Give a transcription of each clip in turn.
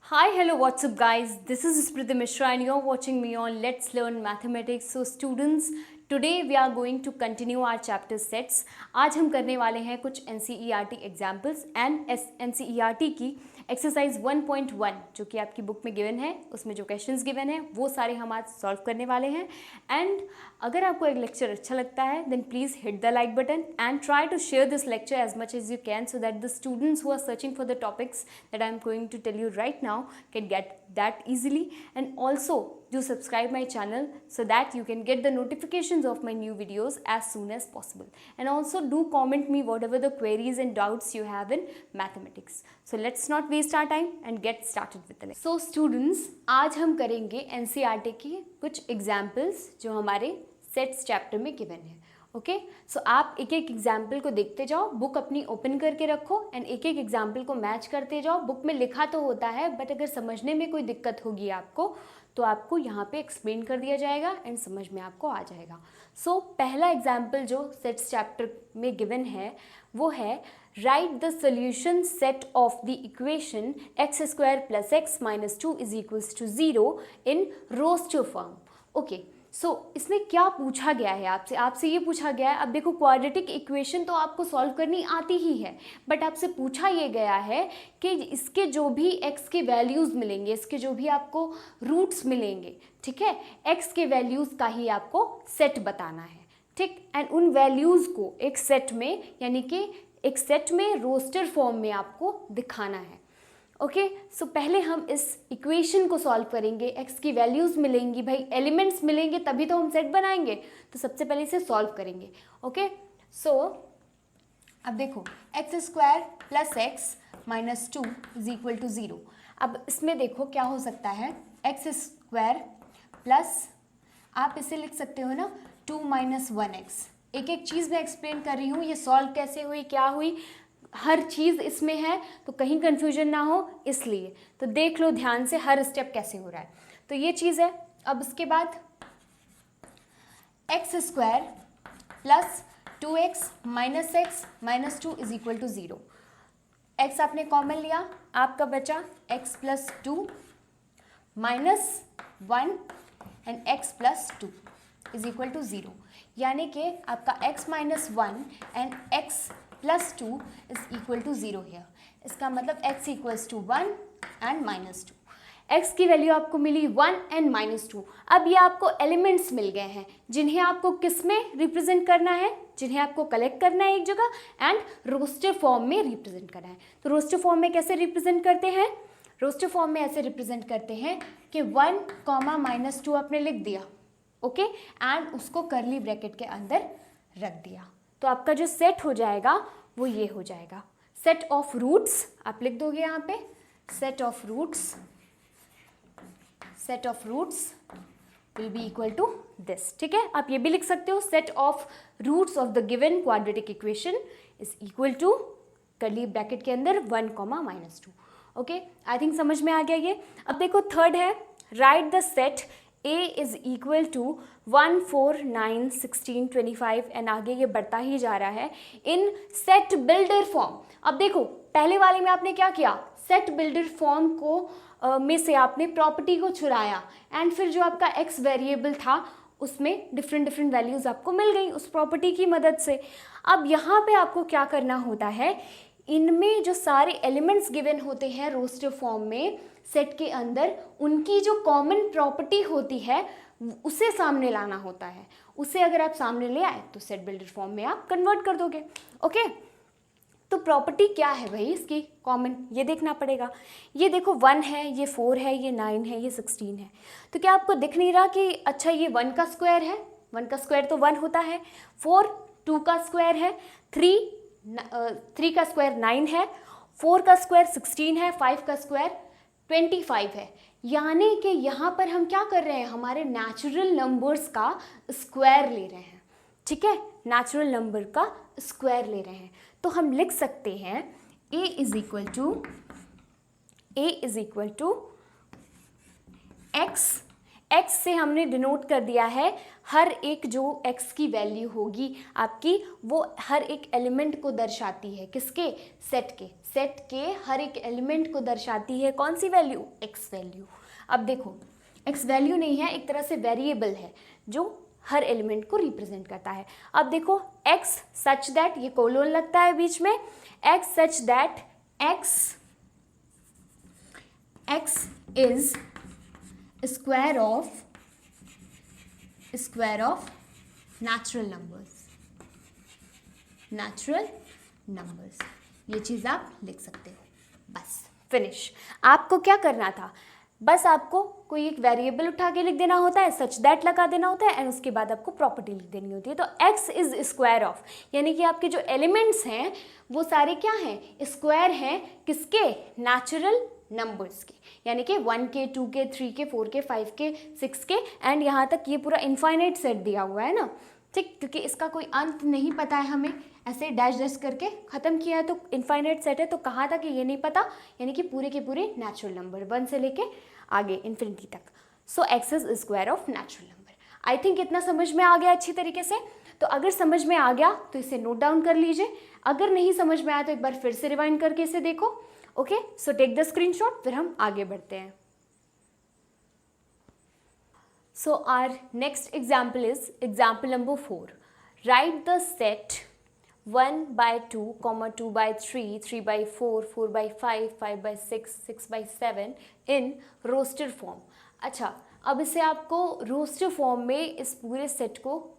Hi, hello, what's up guys? This is Smriti Mishra and you're watching me on Let's Learn Mathematics. So students, today we are going to continue our chapter sets. आज हम करने वाले हैं कुछ NCERT examples and NCERT की exercise 1.1 जो कि आपकी बुक में गिवन है, उसमें जो क्वेश्चंस गिवन है वो सारे हम आज सॉल्व करने वाले हैं. एंड अगर आपको एक लेक्चर अच्छा लगता है then please hit the like button and try to share this lecture as much as you can so that the students who are searching for the topics that I am going to tell you right now can get that easily. And also do subscribe my channel so that you can get the notifications of my new videos as soon as possible. And also do comment me whatever the queries and doubts you have in mathematics. So let's not waste our time and get started with the lesson. So students, आज हम करेंगे NCERT की कुछ examples जो हमारे sets chapter में given है. Okay so आप एक एक एग्जाम्पल को देखते जाओ, बुक अपनी ओपन करके रखो एंड एक एक एग्जाम्पल को मैच करते जाओ. बुक में लिखा तो होता है बट अगर समझने में कोई दिक्कत होगी आपको तो आपको यहाँ पे एक्सप्लेन कर दिया जाएगा एंड समझ में आपको आ जाएगा. सो पहला एग्जाम्पल जो सेट्स चैप्टर में गिवन है वो है right the solution set of the equation x square plus x minus 2 is equals to 0 in roster form. Okay so इसमें क्या पूछा गया है आपसे ये पूछा गया है. अब देखो क्वाड्रेटिक इक्वेशन तो आपको सॉल्व करनी आती ही है बट आपसे पूछा ये गया है कि इसके जो भी x के वैल्यूज़ मिलेंगे, इसके जो भी आपको रूट्स मिलेंगे, ठीक है, x के वैल्यूज़ का ही आपको सेट बताना है. ठीक, एंड उन वैल्यूज़ को एक सेट में यानी कि एक सेट में रोस्टर फॉर्म में आपको दिखाना है. ओके सो पहले हम इस इक्वेशन को सॉल्व करेंगे. x की वैल्यूज़ मिलेंगी, भाई एलिमेंट्स मिलेंगे तभी तो हम सेट बनाएंगे. तो सबसे पहले इसे सॉल्व करेंगे. ओके सो अब देखो x square plus x minus 2 is equal to 0. अब इसमें देखो क्या हो सकता है, एक्स स्क्वायर प्लस आप इसे लिख सकते हो ना 2 माइनस 1x. एक एक चीज़ मैं एक्सप्लेन कर रही हूँ, ये सॉल्व कैसे हुई, क्या हुई, हर चीज़ इसमें है तो कहीं कंफ्यूजन ना हो इसलिए. तो देख लो ध्यान से हर स्टेप कैसे हो रहा है. तो ये चीज़ है. अब उसके बाद x square plus 2x minus x minus 2 is equal to 0. X आपने कॉमन लिया, आपका बचा x plus 2 minus 1 and x plus 2 is equal to 0. यानी कि आपका x minus 1 and x plus 2 is equal to 0 है. इसका मतलब x equals to 1 and minus 2. x की वैल्यू आपको मिली 1 एंड माइनस 2. अब ये आपको एलिमेंट्स मिल गए हैं जिन्हें आपको किस में रिप्रेजेंट करना है, जिन्हें आपको कलेक्ट करना है एक जगह एंड रोस्टर फॉर्म में रिप्रेजेंट करना है. तो रोस्टर फॉर्म में कैसे रिप्रेजेंट करते हैं, रोस्टर फॉर्म में ऐसे रिप्रेजेंट करते हैं कि 1 कॉमा माइनस 2 आपने लिख दिया, ओके, एंड उसको करली ब्रैकेट के अंदर रख दिया. तो आपका जो सेट हो जाएगा वो ये हो जाएगा. सेट ऑफ रूट्स आप लिख दोगे यहाँ पे, set of roots will be equal to this. ठीक है, आप ये भी लिख सकते हो, set of roots of the given quadratic equation is equal to curly bracket के अंदर 1 comma minus 2. Okay, I think समझ में आ गया ये. अब देखो थर्ड है right the set A is equal to 1 4 9 16 25 and आगे ये बढ़ता ही जा रहा है इन सेट बिल्डर फॉर्म. अब देखो पहले वाले में आपने क्या किया, सेट बिल्डर फॉर्म को में से आपने प्रॉपर्टी को चुराया एंड फिर जो आपका x वेरिएबल था उसमें डिफरेंट वैल्यूज़ आपको मिल गई उस प्रॉपर्टी की मदद से. अब यहाँ पे आपको क्या करना होता है, इनमें जो सारे एलिमेंट्स गिवन होते हैं रोस्टर फॉर्म में सेट के अंदर, उनकी जो कॉमन प्रॉपर्टी होती है उसे सामने लाना होता है. उसे अगर आप सामने ले आए तो सेट बिल्डर फॉर्म में आप कन्वर्ट कर दोगे. ओके तो प्रॉपर्टी क्या है भाई इसकी कॉमन, ये देखना पड़ेगा. ये देखो 1 है, ये 4 है, ये 9 है, ये 16 है. तो क्या आपको दिख नहीं रहा कि अच्छा ये 1 का स्क्वायर है, 1 का स्क्वायर तो 1 होता है, 4 2 का स्क्वायर है, 3 का स्क्वायर 9 है, 4 का स्क्वायर 16 है, 5 का स्क्वायर 25 है. यानी कि यहाँ पर हम क्या कर रहे हैं, हमारे नेचुरल नंबर्स का स्क्वायर ले रहे हैं. ठीक है, नेचुरल नंबर का स्क्वायर ले रहे हैं. तो हम लिख सकते हैं a is equal to x x से हमने डिनोट कर दिया है हर एक जो x की वैल्यू होगी आपकी, वो हर एक एलिमेंट को दर्शाती है, किसके, सेट के हर एक एलिमेंट को दर्शाती है कौन सी वैल्यू, x वैल्यू। अब देखो x वैल्यू नहीं है, एक तरह से वेरिएबल है जो हर एलिमेंट को रिप्रेजेंट करता है। अब देखो x सच दैट, ये कोलोन लगता है बीच में, x such that x is square of natural numbers. ये चीज़ आप लिख सकते हो, बस फिनिश। आपको क्या करना था, बस आपको कोई एक वेरिएबल उठा के लिख देना होता है, सच दैट लगा देना होता है, एंड उसके बाद आपको प्रॉपर्टी लिख देनी होती है। तो x इज स्क्वायर ऑफ, यानी कि आपके जो एलिमेंट्स हैं वो सारे क्या हैं, स्क्वायर हैं, किसके, नेचुरल नंबर्स के, यानी कि 1 के, 2 के, 3 के, 4 के, 5 के, 6 के, एंड यहाँ तक ये पूरा इनफाइनाइट सेट दिया हुआ है ना, ठीक, क्योंकि इसका कोई अंत नहीं पता है हमें, ऐसे डैश डैश करके ख़त्म किया है तो इनफाइनाइट सेट है, तो कहाँ तक ये नहीं पता, यानी कि पूरे के पूरे नेचुरल नंबर 1 से लेके आगे इन्फिनिटी तक। So x is square of natural number. I think इतना समझ में आ गया अच्छी तरीके से। तो अगर समझ में आ गया तो इसे नोट डाउन कर लीजिए, अगर नहीं समझ में आया तो एक बार फिर से रिवाइंड करके इसे देखो। Okay, so take the screenshot, फिर हम आगे बढ़ते हैं। So our next example is example number 4। Write the set 1/2, 2/3, 3/4, 4/5, 5/6, 6/7 in roster form. अच्छा, अब इसे आपको रोस्टर फॉर्म में इस पूरे सेट को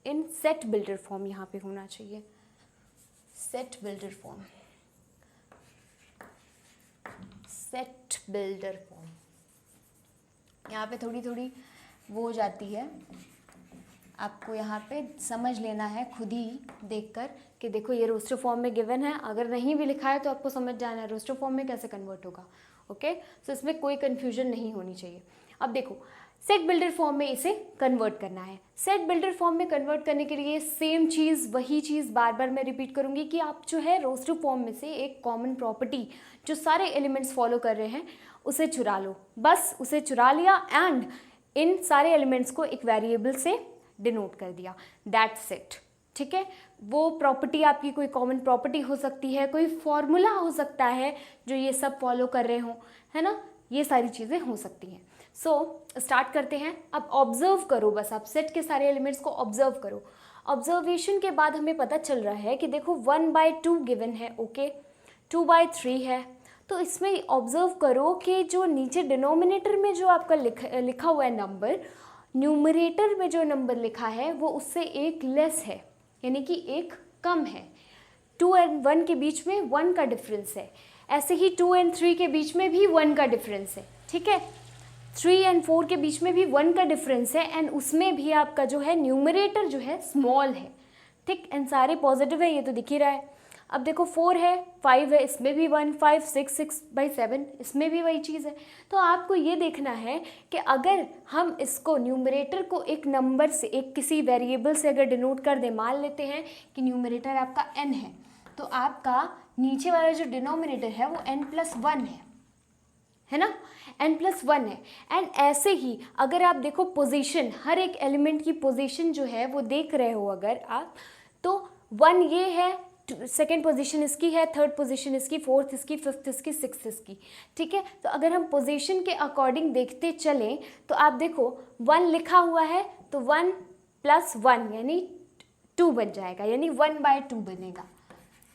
इन सेट बिल्डर फॉर्म यहाँ पे होना चाहिए, सेट बिल्डर फॉर्म, यहाँ पे थोड़ी थोड़ी वो हो जाती है, आपको यहाँ पे समझ लेना है खुद ही देखकर कि देखो ये रोस्टर फॉर्म में गिवन है, अगर नहीं भी लिखा है तो आपको समझ जाना है रोस्टर फॉर्म में कैसे कन्वर्ट होगा। ओके, सो इसमें कोई कन्फ्यूजन नहीं होनी चाहिए। अब देखो सेट बिल्डर फॉर्म में इसे कन्वर्ट करना है। सेट बिल्डर फॉर्म में कन्वर्ट करने के लिए सेम चीज़, वही चीज़ बार बार मैं रिपीट करूँगी कि आप जो है रोस्टर फॉर्म में से एक कॉमन प्रॉपर्टी जो सारे एलिमेंट्स फॉलो कर रहे हैं उसे चुरा लो, बस उसे चुरा लिया एंड इन सारे एलिमेंट्स को एक वेरिएबल से डिनोट कर दिया, दैट्स इट। ठीक है, वो प्रॉपर्टी आपकी कोई कॉमन प्रॉपर्टी हो सकती है, कोई फॉर्मूला हो सकता है जो ये सब फॉलो कर रहे हो, है ना, ये सारी चीज़ें हो सकती हैं। सो स्टार्ट करते हैं। अब ऑब्जर्व करो, बस आप सेट के सारे एलिमेंट्स को ऑब्जर्व करो। ऑब्जर्वेशन के बाद हमें पता चल रहा है कि देखो 1/2 गिवन है, ओके, 2/3 है, तो इसमें ऑब्जर्व करो कि जो नीचे डिनोमिनेटर में जो आपका लिखा हुआ है नंबर, न्यूमरेटर में जो नंबर लिखा है वो उससे एक लेस है, यानी कि एक कम है। 2 और 1 के बीच में 1 का डिफरेंस है, ऐसे ही 2 और 3 के बीच में भी 1 का डिफरेंस है। ठीक है, 3 और 4 के बीच में भी 1 का डिफरेंस है, एंड उसमें भी आपका जो है न्यूमरेटर जो है स्मॉल है। ठीक, एंड सारे पॉजिटिव है, ये तो दिख ही रहा है। अब देखो 4 है, 5 है, इसमें भी 1, 5, 6, 6/7, इसमें भी वही चीज़ है। तो आपको ये देखना है कि अगर हम इसको न्यूमरेटर को एक नंबर से, एक किसी वेरिएबल से अगर डिनोट कर दें, मान लेते हैं कि न्यूमरेटर आपका n है, तो आपका नीचे वाला जो डिनोमिनेटर है वो n+1 है ना, n+1 है। एंड ऐसे ही अगर आप देखो पोजीशन, हर एक एलिमेंट की पोजीशन जो है वो देख रहे हो अगर आप, तो 1 ये है, सेकेंड पोजीशन इसकी है, थर्ड पोजीशन इसकी, फोर्थ इसकी, फिफ्थ इसकी, सिक्स्थ इसकी। ठीक है, तो अगर हम पोजीशन के अकॉर्डिंग देखते चलें तो आप देखो 1 लिखा हुआ है तो 1+1 यानी 2 बन जाएगा, यानी 1/2 बनेगा।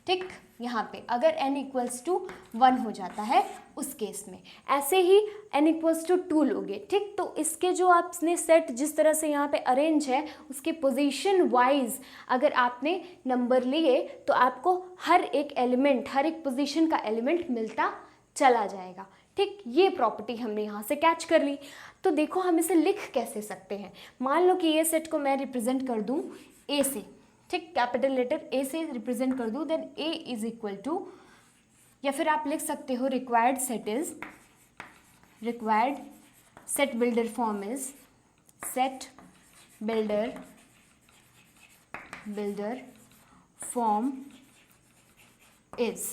ठीक, यहाँ पे अगर n=1 हो जाता है उस केस में, ऐसे ही n=2 लोगे। ठीक, तो इसके जो आपने सेट जिस तरह से यहाँ पे अरेंज है उसके पोजीशन वाइज अगर आपने नंबर लिए तो आपको हर एक एलिमेंट, हर एक पोजीशन का एलिमेंट मिलता चला जाएगा। ठीक, ये प्रॉपर्टी हमने यहाँ से कैच कर ली। तो देखो हम इसे लिख कैसे सकते हैं। मान लो कि ये सेट को मैं रिप्रेजेंट कर दूँ ए से, ठीक, कैपिटल लेटर ए से रिप्रेजेंट कर दूँ, then A is equal to, या फिर आप लिख सकते हो required set builder form is set builder form is.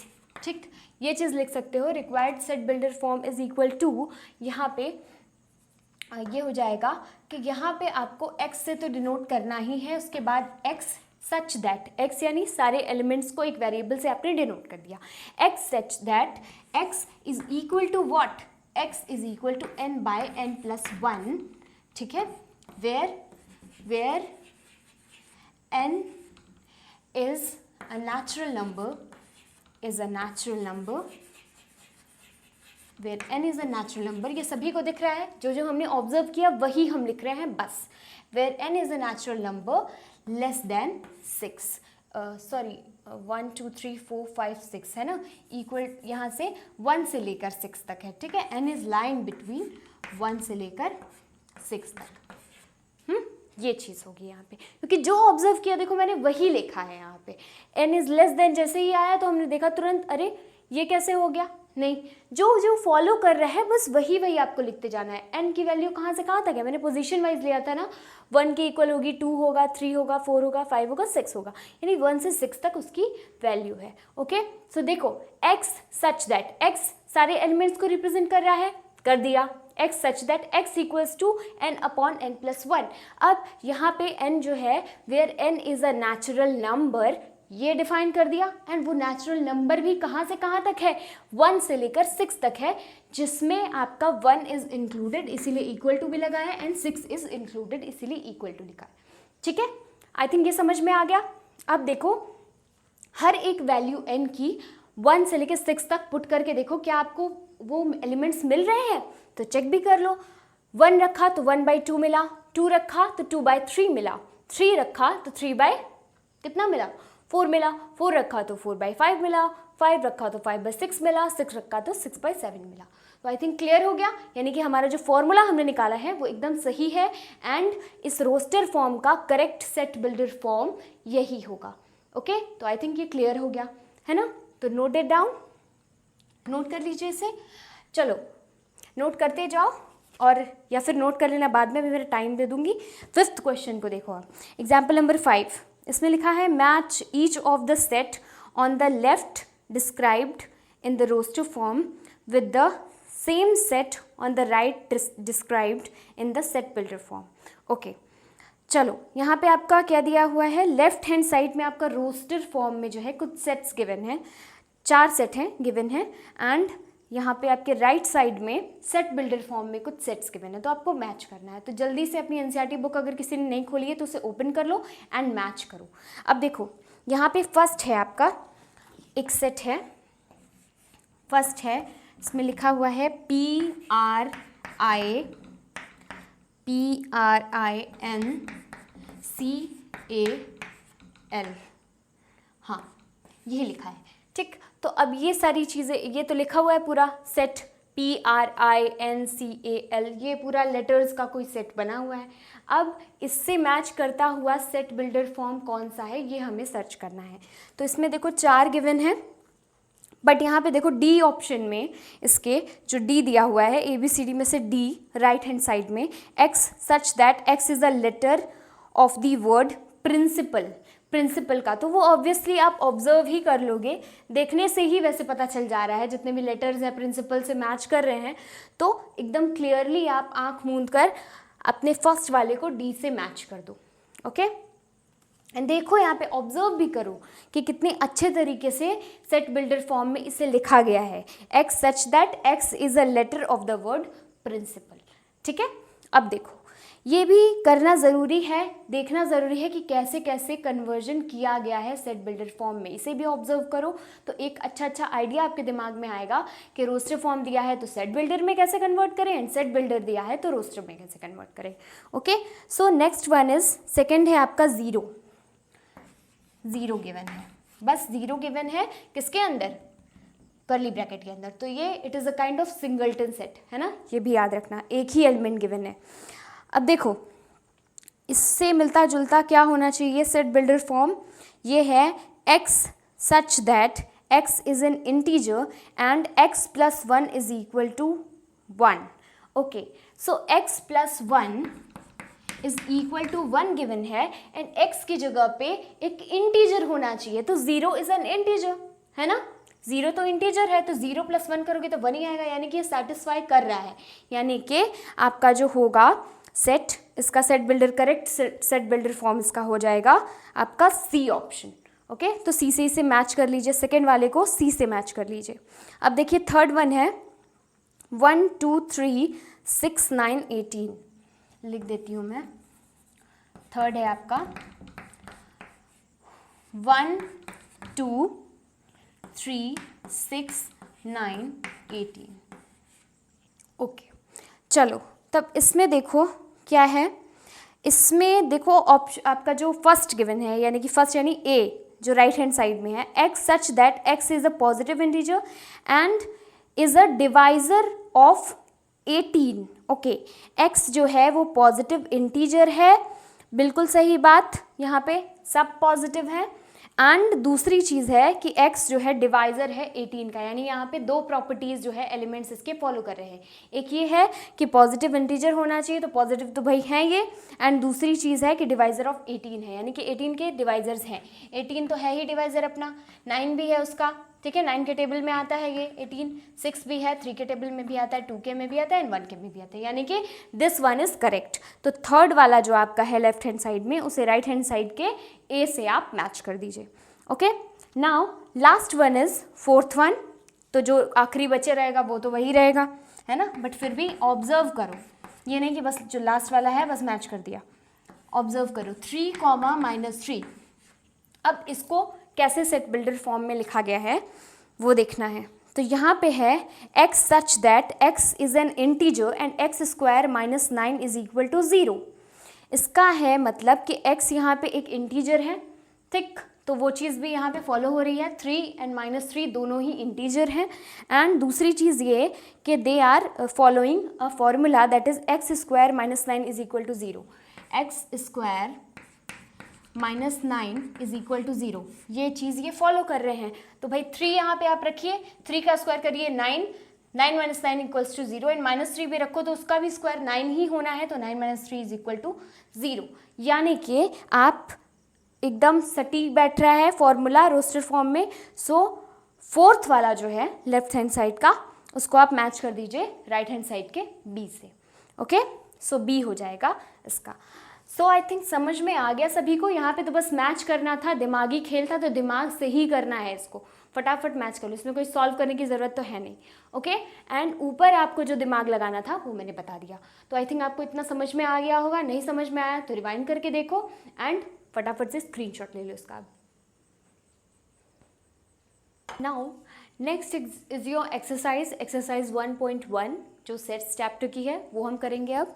ठीक, ये चीज़ लिख सकते हो, required set builder form is equal to, यहाँ पे ये हो जाएगा कि यहाँ पे आपको x से तो डिनोट करना ही है, उसके बाद x सच दैट, x यानी सारे एलिमेंट्स को एक वेरिएबल से आपने डिनोट कर दिया, x such that x is equal to what, x is equal to n by n plus 1, ठीक है, where n is a natural number, where n is a natural number, ये सभी को दिख रहा है, जो जो हमने ऑब्जर्व किया वही हम लिख रहे हैं बस, where n is a natural number less than 6, sorry 1 2 3 4 5 6 है ना, इक्वल यहाँ से 1 से लेकर 6 तक है, ठीक है, n इज लाइंग बिटवीन 1 से लेकर 6 तक। ये चीज़ होगी यहाँ पे, क्योंकि जो ऑब्जर्व किया देखो मैंने वही लिखा है यहाँ पे, n इज लेस देन जैसे ही आया तो हमने देखा तुरंत अरे ये कैसे हो गया, नहीं, जो जो फॉलो कर रहा है बस वही वही आपको लिखते जाना है। n की वैल्यू कहाँ से कहाँ तक है, मैंने पोजीशन वाइज लिया था ना, 1 के इक्वल होगी, 2 होगा, 3 होगा, 4 होगा, 5 होगा, 6 होगा, यानी 1 से 6 तक उसकी वैल्यू है। ओके, सो देखो x सच दैट, x सारे एलिमेंट्स को रिप्रेजेंट कर रहा है, कर दिया, x such that x equals to n upon n plus 1। अब यहाँ पे n जो है where n is a natural number, ये डिफाइन कर दिया, एंड वो नेचुरल नंबर भी कहाँ से कहाँ तक है, 1 से लेकर 6 तक है, जिसमें आपका 1 इज इंक्लूडेड इसीलिए इक्वल टू भी लगा है, एंड 6 इज इंक्लूडेड इसीलिए इक्वल टू लिखा है, ठीक है, आई थिंक ये समझ में आ गया। अब देखो हर एक वैल्यू n की 1 से लेकर 6 तक पुट करके देखो क्या आपको वो एलिमेंट्स मिल रहे हैं, तो चेक भी कर लो, 1 रखा तो 1/2 मिला, 2 रखा तो 2/3 मिला, 3 रखा तो 3 बाय कितना मिला, 4 मिला, 4 रखा तो 4/5 मिला, 5 रखा तो 5/6 मिला, 6 रखा तो 6/7 मिला। तो आई थिंक क्लियर हो गया, यानी कि हमारा जो फॉर्मूला हमने निकाला है वो एकदम सही है, एंड इस रोस्टर फॉर्म का करेक्ट सेट बिल्डर फॉर्म यही होगा। ओके, तो आई थिंक ये क्लियर हो गया है ना, तो नोट इट डाउन, नोट कर लीजिए इसे, चलो नोट करते जाओ, और या फिर नोट कर लेना बाद में भी, मेरा टाइम दे दूंगी। 5th क्वेश्चन को देखो आप, एग्जाम्पल नंबर 5, इसमें लिखा है match each of the set on the left described in the roster form with the same set on the right described in the set builder form. Okay, चलो यहाँ पे आपका क्या दिया हुआ है, लेफ्ट हैंड साइड में आपका रोस्टर फॉर्म में जो है कुछ सेट्स गिवन है, 4 सेट हैं गिवन है, एंड यहाँ पे आपके राइट साइड में सेट बिल्डर फॉर्म में कुछ सेट्स गिवन है, तो आपको मैच करना है। तो जल्दी से अपनी एनसीईआरटी बुक अगर किसी ने नहीं खोली है तो उसे ओपन कर लो एंड मैच करो। अब देखो यहाँ पे फर्स्ट है आपका एक सेट है, फर्स्ट है, इसमें लिखा हुआ है PRINCAL, हाँ ये लिखा है, ठीक। तो अब ये सारी चीज़ें, ये तो लिखा हुआ है पूरा सेट PRINCAL, ये पूरा लेटर्स का कोई सेट बना हुआ है। अब इससे मैच करता हुआ सेट बिल्डर फॉर्म कौन सा है ये हमें सर्च करना है। तो इसमें देखो 4 गिवन है, बट यहाँ पे देखो डी ऑप्शन में इसके जो डी दिया हुआ है ABCD में से डी राइट हैंड साइड में, X such that X is a letter of the word principal, principal का, तो वो ऑब्वियसली आप ऑब्जर्व ही कर लोगे, देखने से ही वैसे पता चल जा रहा है, जितने भी लेटर्स हैं प्रिंसिपल से मैच कर रहे हैं, तो एकदम क्लियरली आप आंख मूंद कर अपने फर्स्ट वाले को डी से मैच कर दो। ओके, एंड देखो यहाँ पे ऑब्जर्व भी करो कि कितने अच्छे तरीके से सेट बिल्डर फॉर्म में इसे लिखा गया है, X such that X is a letter of the word principal, ठीक है। अब देखो ये भी करना ज़रूरी है, देखना ज़रूरी है कि कैसे कैसे कन्वर्जन किया गया है सेट बिल्डर फॉर्म में, इसे भी ऑब्जर्व करो तो एक अच्छा आइडिया आपके दिमाग में आएगा कि रोस्टर फॉर्म दिया है तो सेट बिल्डर में कैसे कन्वर्ट करें, एंड सेट बिल्डर दिया है तो रोस्टर में कैसे कन्वर्ट करें। Okay, so next one is, second है आपका ज़ीरो गिवन है, बस ज़ीरो गिवन है किसके अंदर, कर्ली ब्रैकेट के अंदर, तो ये it is a kind of singleton set है ना, ये भी याद रखना, एक ही एलिमेंट गिवन है। अब देखो इससे मिलता जुलता क्या होना चाहिए सेट बिल्डर फॉर्म, ये है X such that X is an integer and X plus 1 is equal to 1। Okay, so X plus 1 is equal to 1 given है, एंड X की जगह पे एक इंटीजर होना चाहिए, तो 0 इज एन इंटीजर है ना, 0 तो इंटीजर है, तो 0 + 1 करोगे तो 1 ही आएगा, यानी कि ये सेटिस्फाई कर रहा है। यानी कि आपका जो होगा सेट, इसका set builder, correct set builder form इसका हो जाएगा आपका सी ऑप्शन। ओके, तो सी से इसे मैच कर लीजिए, सेकेंड वाले को सी से मैच कर लीजिए। अब देखिए थर्ड वन है 1 2 3 6 9 18, लिख देती हूँ मैं। थर्ड है आपका 1 2 3 6 9 18। ओके, चलो तब इसमें देखो क्या है, इसमें देखो ऑप्शन आपका जो फर्स्ट गिवन है, यानी कि फर्स्ट यानी ए जो राइट हैंड साइड में है, x such that x is a positive integer and is a divisor of 18। Okay, x जो है वो पॉजिटिव इंटीजर है, बिल्कुल सही बात, यहाँ पे सब पॉजिटिव है। एंड दूसरी चीज़ है कि x जो है डिवाइजर है 18 का, यानी यहाँ पे दो प्रॉपर्टीज़ जो है एलिमेंट्स इसके फॉलो कर रहे हैं। एक ये है कि पॉजिटिव इंटीजर होना चाहिए, तो पॉजिटिव तो भाई हैं ये, एंड दूसरी चीज़ है कि डिवाइजर ऑफ 18 है, यानी कि 18 के डिवाइजर्स हैं। 18 तो है ही डिवाइजर अपना, 9 भी है उसका, ठीक है, 9 के टेबल में आता है ये 18, 6 भी है, 3 के टेबल में भी आता है, 2 के में भी आता है एंड 1 के में भी आता है, यानी कि दिस वन इज करेक्ट। तो थर्ड वाला जो आपका है लेफ्ट हैंड साइड में, उसे राइट हैंड साइड के ए से आप मैच कर दीजिए। Okay, now last one is fourth one, तो जो आखिरी बचे रहेगा वो तो वही रहेगा, है ना, बट फिर भी ऑब्जर्व करो, ये नहीं कि बस जो लास्ट वाला है बस मैच कर दिया। ऑब्जर्व करो 3, -3। अब इसको कैसे सेट बिल्डर फॉर्म में लिखा गया है वो देखना है। तो यहाँ पे है x such that x is an integer and x square -9 is equal to 0। इसका है मतलब कि x यहाँ पे एक इंटीजर है, ठीक, तो वो चीज़ भी यहाँ पे फॉलो हो रही है, 3 एंड -3 दोनों ही इंटीजर हैं। एंड दूसरी चीज़ ये कि they are following a formula that is x square -9 is equal to 0। x square -9 is equal to 0, ये चीज़ ये फॉलो कर रहे हैं। तो भाई 3 यहाँ पे आप रखिए, 3 का स्क्वायर करिए 9, 9 - 9 इक्वल्स टू 0 एंड -3 भी रखो तो उसका भी स्क्वायर 9 ही होना है, तो 9 - 3 इज इक्वल टू 0। यानी कि आप एकदम सटीक बैठ रहा है फॉर्मूला रोस्टर फॉर्म में। सो फोर्थ वाला जो है लेफ्ट हैंड साइड का, उसको आप मैच कर दीजिए राइट हैंड साइड के बी से। ओके, सो बी हो जाएगा इसका। सो आई थिंक समझ में आ गया सभी को, यहाँ पे तो बस मैच करना था, दिमागी खेल था, तो दिमाग से ही करना है इसको, फटाफट मैच कर लो, इसमें कोई सॉल्व करने की ज़रूरत तो है नहीं। ओके, एंड ऊपर आपको जो दिमाग लगाना था वो मैंने बता दिया। तो आई थिंक आपको इतना समझ में आ गया होगा, नहीं समझ में आया तो रिवाइंड करके देखो एंड फटाफट से स्क्रीनशॉट ले लो इसका। Now next is your exercise 1.1 जो सेट्स चैप्टर की है वो हम करेंगे अब।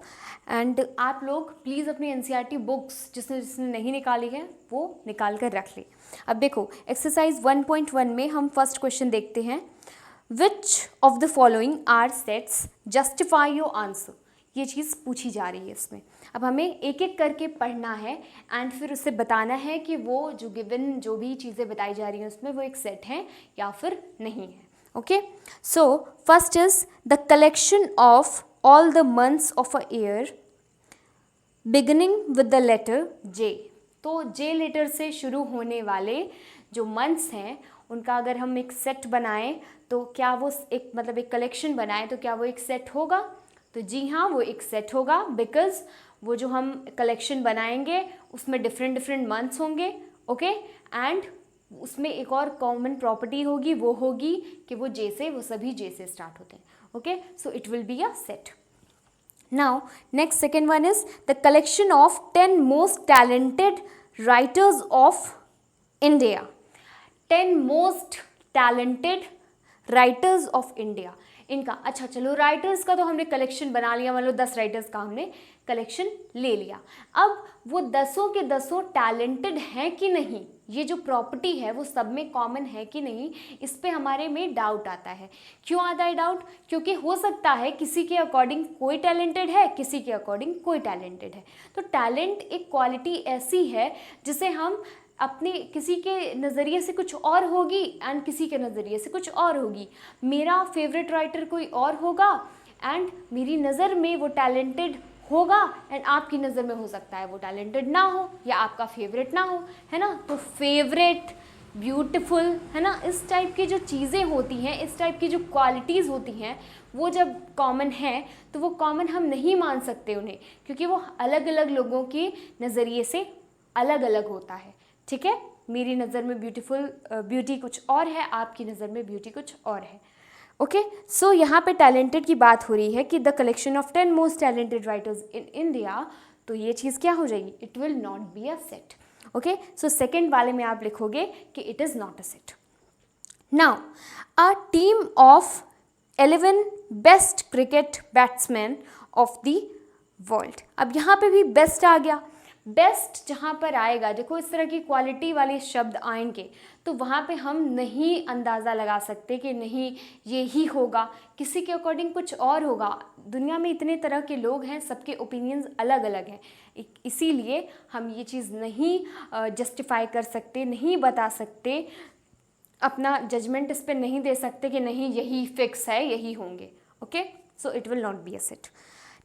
एंड आप लोग प्लीज़ अपनी एनसीईआरटी बुक्स जिसने नहीं निकाली है वो निकाल कर रख ले। अब देखो एक्सरसाइज 1.1 में हम फर्स्ट क्वेश्चन देखते हैं, which of the following are sets, justify your answer, ये चीज़ पूछी जा रही है इसमें। अब हमें एक एक करके पढ़ना है एंड फिर उससे बताना है कि वो जो गिवन जो भी चीज़ें बताई जा रही हैं उसमें वो एक सेट है या फिर नहीं है। Okay, so first is the collection of all the months of a year beginning with the letter J. तो जे लेटर से शुरू होने वाले जो मंथ्स हैं उनका अगर हम एक सेट बनाएं तो क्या वो एक मतलब एक कलेक्शन बनाएं तो क्या वो एक सेट होगा? तो जी हाँ, वो एक सेट होगा, बिकॉज वो जो हम कलेक्शन बनाएंगे उसमें डिफरेंट मंथ्स होंगे। ओके, एंड उसमें एक और कॉमन प्रॉपर्टी होगी, वो होगी कि वो जे से, वो सभी जे से स्टार्ट होते हैं। Okay, so it will be a set. Now next second one is the collection of 10 most talented writers of India. 10 most talented writers of India, इनका अच्छा चलो राइटर्स का तो हमने कलेक्शन बना लिया, मतलब 10 राइटर्स का हमने कलेक्शन ले लिया। अब वो 10 के 10 टैलेंटेड हैं कि नहीं, ये जो प्रॉपर्टी है वो सब में कॉमन है कि नहीं, इस पे हमारे में डाउट आता है। क्यों आता है डाउट? क्योंकि हो सकता है किसी के अकॉर्डिंग कोई टैलेंटेड है, किसी के अकॉर्डिंग कोई टैलेंटेड है। तो टैलेंट एक क्वालिटी ऐसी है जिसे हम अपने किसी के नज़रिए से कुछ और होगी एंड किसी के नज़रिए से कुछ और होगी। मेरा फेवरेट राइटर कोई और होगा एंड मेरी नज़र में वो टैलेंटेड होगा एंड आपकी नज़र में हो सकता है वो टैलेंटेड ना हो या आपका फेवरेट ना हो, है ना। तो फेवरेट ब्यूटीफुल, है ना, इस टाइप की जो चीज़ें होती हैं, इस टाइप की जो क्वालिटीज़ होती हैं, वो जब कॉमन है तो वो कॉमन हम नहीं मान सकते उन्हें, क्योंकि वो अलग अलग लोगों के नज़रिए से अलग अलग होता है। ठीक है, मेरी नज़र में ब्यूटी कुछ और है, आपकी नज़र में ब्यूटी कुछ और है। ओके, सो यहाँ पे टैलेंटेड की बात हो रही है कि the collection of 10 most talented writers in India, तो ये चीज़ क्या हो जाएगी, it will not be a set. Okay, so second वाले में आप लिखोगे कि it is not a set. Now a team of 11 best cricket batsman of the world, अब यहाँ पे भी बेस्ट आ गया। बेस्ट जहाँ पर आएगा, देखो इस तरह की क्वालिटी वाले शब्द आएंगे तो वहाँ पे हम नहीं अंदाज़ा लगा सकते कि नहीं ये ही होगा, किसी के अकॉर्डिंग कुछ और होगा। दुनिया में इतने तरह के लोग हैं, सबके ओपिनियंस अलग अलग हैं, इसीलिए हम ये चीज़ नहीं जस्टिफाई कर सकते, नहीं बता सकते, अपना जजमेंट इस पर नहीं दे सकते कि नहीं यही फिक्स है, यही होंगे। Okay, so it will not be a set.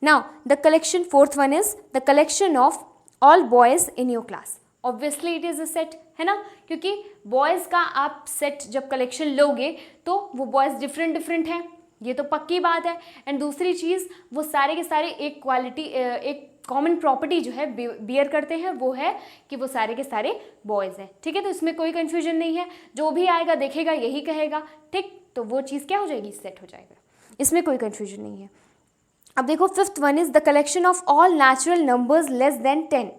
Now the collection, fourth one is the collection of all boys in your class, obviously it is a set, है ना, क्योंकि बॉयज़ का आप सेट जब कलेक्शन लोगे तो वो बॉयज़ डिफरेंट डिफरेंट हैं, ये तो पक्की बात है। एंड दूसरी चीज़, वो सारे के सारे एक क्वालिटी, एक कॉमन प्रॉपर्टी जो है बियर करते हैं, वो है कि वो सारे के सारे बॉयज़ हैं। ठीक है, तो इसमें कोई कन्फ्यूजन नहीं है, जो भी आएगा देखेगा यही कहेगा, ठीक, तो वो चीज़ क्या हो जाएगी, सेट हो जाएगा, इसमें कोई कन्फ्यूजन नहीं है। अब देखो fifth one is the collection of all natural numbers less than 100,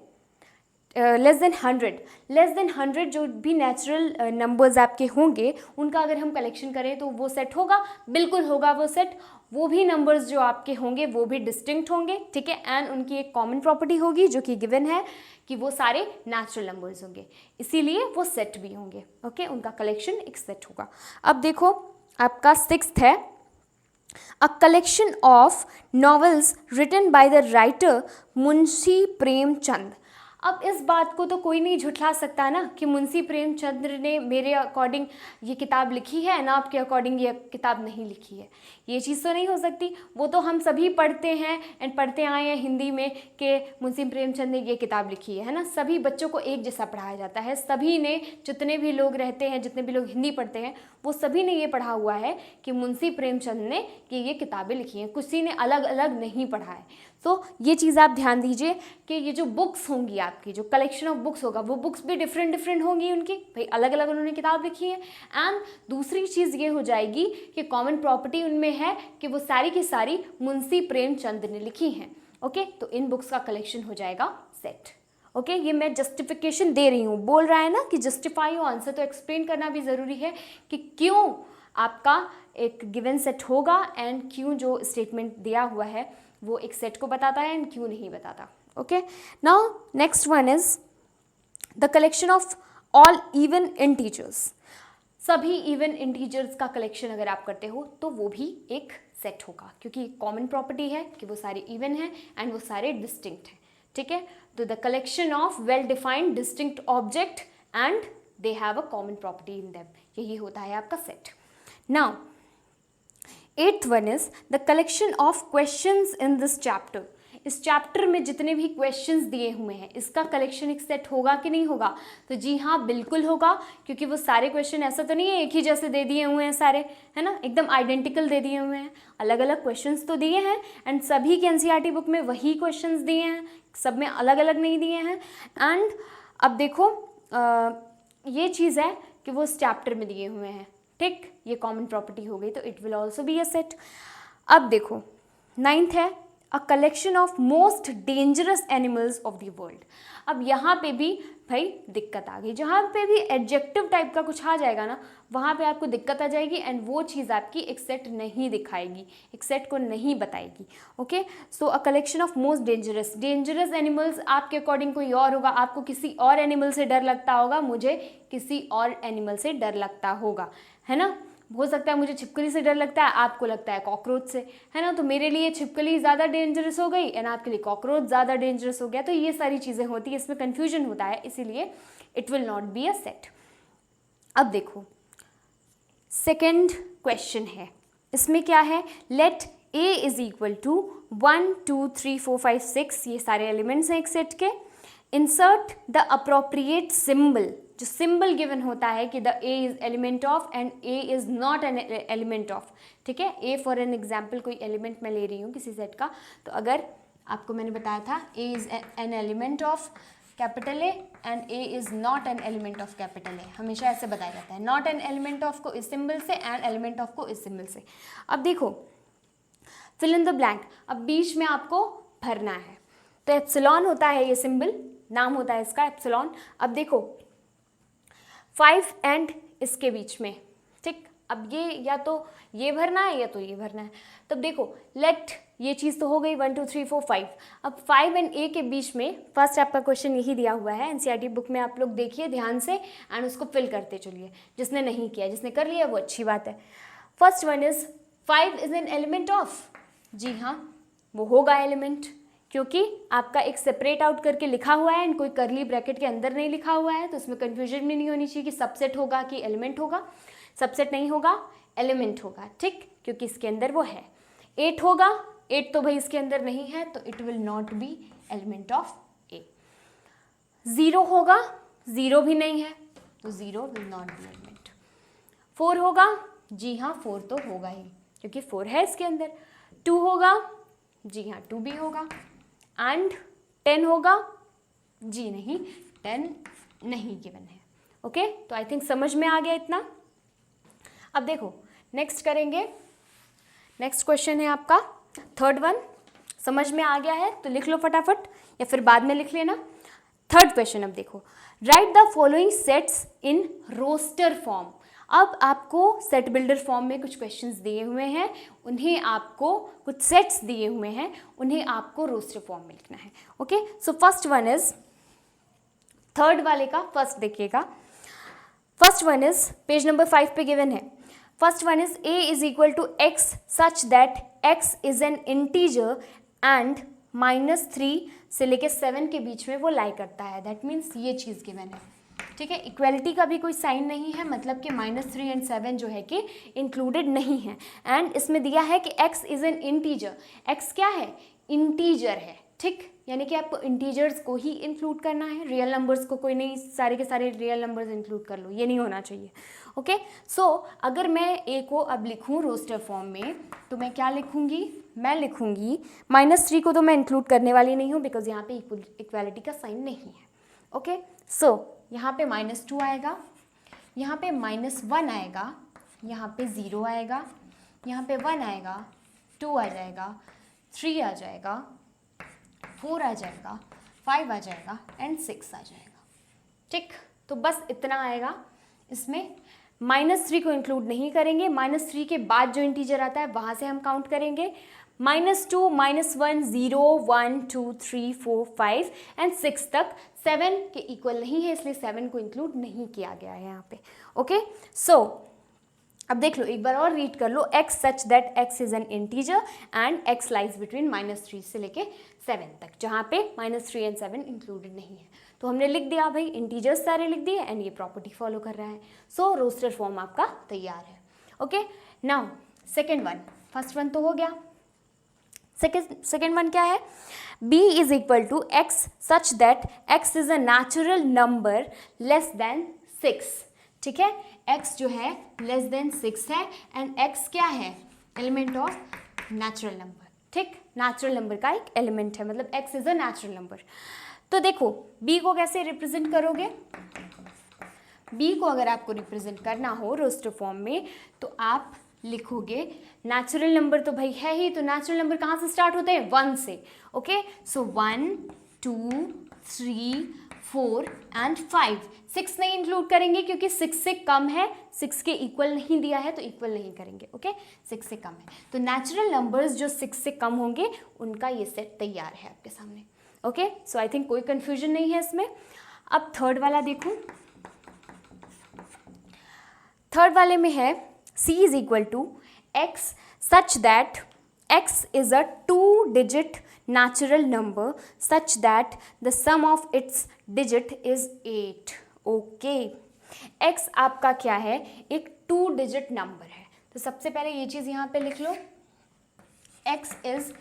less than 100 जो भी नेचुरल नंबर्स आपके होंगे उनका अगर हम कलेक्शन करें तो वो सेट होगा, बिल्कुल होगा वो सेट। वो भी नंबर्स जो आपके होंगे वो भी डिस्टिंक्ट होंगे, ठीक है, एंड उनकी एक कॉमन प्रॉपर्टी होगी जो कि गिवन है कि वो सारे नेचुरल नंबर्स होंगे, इसीलिए वो सेट भी होंगे। ओके, उनका कलेक्शन एक सेट होगा। अब देखो आपका सिक्स्थ है A collection of novels written by the writer Munshi Premchand. अब इस बात को तो कोई नहीं झुठला सकता ना कि मुंशी प्रेमचंद ने मेरे अकॉर्डिंग ये किताब लिखी है ना, आपके अकॉर्डिंग ये किताब नहीं लिखी है, ये चीज़ तो नहीं हो सकती। वो तो हम सभी पढ़ते हैं एंड पढ़ते आए हैं हिंदी में कि मुंशी प्रेमचंद ने ये किताब लिखी है ना, सभी बच्चों को एक जैसा पढ़ाया जाता है, सभी ने, जितने भी लोग रहते हैं, जितने भी लोग हिंदी पढ़ते हैं, वो सभी ने ये पढ़ा हुआ है कि मुंशी प्रेमचंद ने ये किताबें लिखी हैं, किसी ने अलग अलग नहीं पढ़ा है। तो ये चीज़ आप ध्यान दीजिए कि ये जो बुक्स होंगी आपकी, जो कलेक्शन ऑफ बुक्स होगा, वो बुक्स भी डिफरेंट डिफरेंट होंगी उनकी, भाई अलग अलग उन्होंने किताब लिखी है। एंड दूसरी चीज़ ये हो जाएगी कि कॉमन प्रॉपर्टी उनमें है कि वो सारी की सारी मुंशी प्रेमचंद ने लिखी हैं। ओके, तो इन बुक्स का कलेक्शन हो जाएगा सेट। ओके, ये मैं जस्टिफिकेशन दे रही हूँ, बोल रहा है ना कि जस्टिफाई योर आंसर, तो एक्सप्लेन करना भी ज़रूरी है कि क्यों आपका एक गिवन सेट होगा एंड क्यों जो स्टेटमेंट दिया हुआ है वो एक सेट को बताता है एंड क्यों नहीं बताता। Okay, now next one is the collection of all even integers. सभी इवन इंटीजर्स का कलेक्शन अगर आप करते हो तो वो भी एक सेट होगा, क्योंकि कॉमन प्रॉपर्टी है कि वो सारे इवन हैं एंड वो सारे डिस्टिंक्ट हैं। ठीक है, तो the collection of well defined distinct object and they have a common property in them, यही होता है आपका set. Now eighth one is the collection of questions in this chapter. इस चैप्टर में जितने भी क्वेश्चंस दिए हुए हैं इसका कलेक्शन एक सेट होगा कि नहीं होगा, तो जी हाँ बिल्कुल होगा, क्योंकि वो सारे क्वेश्चन ऐसा तो नहीं है एक ही जैसे दे दिए हुए हैं सारे, है ना, एकदम आइडेंटिकल दे दिए हुए हैं, अलग अलग क्वेश्चंस तो दिए हैं एंड सभी के एनसीईआरटी बुक में वही क्वेश्चंस दिए हैं, सब में अलग अलग नहीं दिए हैं। एंड अब देखो ये चीज़ है कि वो इस चैप्टर में दिए हुए हैं, ठीक, ये कॉमन प्रॉपर्टी हो गई, तो it will also be a set. अब देखो नाइन्थ है a collection of most dangerous animals of the world. अब यहाँ पे भी भाई दिक्कत आ गई, जहाँ पे भी एडजेक्टिव टाइप का कुछ आ जाएगा ना वहाँ पे आपको दिक्कत आ जाएगी एंड वो चीज़ आपकी एक सेट नहीं दिखाएगी, एक सेट को नहीं बताएगी। Okay, so a collection of most dangerous animals आपके अकॉर्डिंग कोई और होगा, आपको किसी और एनिमल से डर लगता होगा, मुझे किसी और एनिमल से डर लगता होगा, है ना, हो सकता है मुझे छिपकली से डर लगता है, आपको लगता है कॉकरोच से, है ना, तो मेरे लिए छिपकली ज़्यादा डेंजरस हो गई एंड आपके लिए कॉकरोच ज़्यादा डेंजरस हो गया, तो ये सारी चीज़ें होती है, इसमें कन्फ्यूजन होता है, इसीलिए it will not be a set. अब देखो सेकेंड क्वेश्चन है, इसमें क्या है, let A is equal to 1 2 3 4 5 6, ये सारे एलिमेंट्स हैं एक सेट के, इंसर्ट द अप्रोप्रिएट सिंबल, जो सिंबल गिवन होता है कि the A is element of and A is not an element of, ठीक है। ए फॉर एन एग्जाम्पल कोई एलिमेंट मैं ले रही हूँ किसी सेट का, तो अगर आपको मैंने बताया था A is an element of capital A and A is not an element of capital A, हमेशा ऐसे बताया जाता है। नॉट एन एलिमेंट ऑफ को इस सिंबल से एंड एलिमेंट ऑफ को इस सिंबल से। अब देखो फिल इन द ब्लैंक, अब बीच में आपको भरना है, तो एप्सिलॉन होता है ये सिंबल, नाम होता है इसका एप्सिलॉन। अब देखो 5 एंड इसके बीच में, ठीक। अब ये या तो ये भरना है या तो ये भरना है। तब देखो लेट, ये चीज़ तो हो गई 1 2 3 4 5। अब 5 एंड ए के बीच में फर्स्ट आपका क्वेश्चन यही दिया हुआ है एनसीईआरटी बुक में, आप लोग देखिए ध्यान से एंड उसको फिल करते चलिए। जिसने नहीं किया, जिसने कर लिया वो अच्छी बात है। First one is 5 is an element of, जी हाँ वो होगा एलिमेंट, क्योंकि आपका एक सेपरेट आउट करके लिखा हुआ है एंड कोई करली ब्रैकेट के अंदर नहीं लिखा हुआ है, तो इसमें कंफ्यूजन भी नहीं होनी चाहिए कि सबसेट होगा कि एलिमेंट होगा। सबसेट नहीं होगा, एलिमेंट होगा, ठीक, क्योंकि इसके अंदर वो है। 8 होगा, 8 तो भाई इसके अंदर नहीं है, तो it will not be element of A. 0 होगा, 0 भी नहीं है, तो 0 विल नॉट बी एलिमेंट। 4 होगा, जी हाँ 4 तो होगा ही, क्योंकि 4 है इसके अंदर। 2 होगा, जी हाँ 2 भी होगा। एंड 10 होगा, जी नहीं 10 नहीं गिवन है। ओके, तो आई थिंक समझ में आ गया इतना। अब देखो नेक्स्ट करेंगे, नेक्स्ट क्वेश्चन है आपका थर्ड वन। समझ में आ गया है तो लिख लो फटाफट या फिर बाद में लिख लेना। थर्ड क्वेश्चन, अब देखो write the following sets in roster form. अब आपको सेट बिल्डर फॉर्म में कुछ क्वेश्चंस दिए हुए हैं, उन्हें आपको कुछ सेट्स दिए हुए हैं, उन्हें आपको रोस्टर फॉर्म में लिखना है। Okay, so first one is, third वाले का फर्स्ट देखिएगा। First one is page number 5 पे गिवन है। First one is a is equal to x such that x is an integer and -3 से लेके 7 के बीच में वो लाई करता है। दैट मीन्स ये चीज़ गिवन है, ठीक है। इक्वेलिटी का भी कोई साइन नहीं है, मतलब कि -3 एंड 7 जो है कि इंक्लूडेड नहीं है। एंड इसमें दिया है कि x is an integer, x क्या है, इंटीजर है, ठीक, यानी कि आपको इंटीजर्स को ही इंक्लूड करना है, रियल नंबर्स को कोई नहीं, सारे के सारे रियल नंबर्स इंक्लूड कर लो, ये नहीं होना चाहिए। ओके, सो अगर मैं a को अब लिखूँ रोस्टर फॉर्म में, तो मैं क्या लिखूँगी, मैं लिखूँगी -3 को तो मैं इंक्लूड करने वाली नहीं हूँ, बिकॉज यहाँ पे इक्वालिटी का साइन नहीं है। ओके, सो यहाँ पे -2 आएगा, यहाँ पे -1 आएगा, यहाँ पे 0 आएगा, यहाँ पे 1 आएगा, 2 आ जाएगा, 3 आ जाएगा, 4 आ जाएगा, 5 आ जाएगा एंड 6 आ जाएगा, ठीक। तो बस इतना आएगा। इसमें -3 को इंक्लूड नहीं करेंगे, -3 के बाद जो इंटीजर आता है वहाँ से हम काउंट करेंगे। -2, -1, 0, 1, 2, 3, 4, 5 एंड 6 तक 7 के इक्वल नहीं है, इसलिए 7 को इंक्लूड नहीं किया गया है यहाँ पे। ओके, सो अब देख लो, एक बार और रीड कर लो, x such that x is an integer and x lies between -3 से लेके 7 तक, जहाँ पे -3 एंड 7 इंक्लूडेड नहीं है। तो हमने लिख दिया भाई, इंटीजर्स सारे लिख दिए एंड ये प्रॉपर्टी फॉलो कर रहा है। सो रोस्टर फॉर्म आपका तैयार है। Okay, now second one, first one तो हो गया, सेकेंड वन क्या है, b is equal to x such that x is a natural number less than 6, ठीक है। x जो है लेस देन 6 है एंड x क्या है, एलिमेंट ऑफ नेचुरल नंबर, ठीक, नेचुरल नंबर का एक एलिमेंट है, मतलब x is a natural number. तो देखो b को कैसे रिप्रेजेंट करोगे, b को अगर आपको रिप्रेजेंट करना हो रोस्टर फॉर्म में, तो आप लिखोगे, नेचुरल नंबर तो भाई है ही, तो नेचुरल नंबर कहाँ से स्टार्ट होते हैं, 1 से। Okay, so 1, 2, 3, 4 and 5। 6 नहीं इंक्लूड करेंगे क्योंकि 6 से कम है, 6 के इक्वल नहीं दिया है तो इक्वल नहीं करेंगे। ओके, 6 से कम है, तो नेचुरल नंबर्स जो 6 से कम होंगे उनका ये सेट तैयार है आपके सामने। ओके, सो आई थिंक कोई कंफ्यूजन नहीं है इसमें। अब थर्ड वाला देखूं, थर्ड वाले में है c is equal to x such that x is a 2-digit natural number such that the sum of its digit is 8. Okay, x आपका क्या है, एक 2-digit नंबर है। तो सबसे पहले ये चीज़ यहाँ पे लिख लो, x is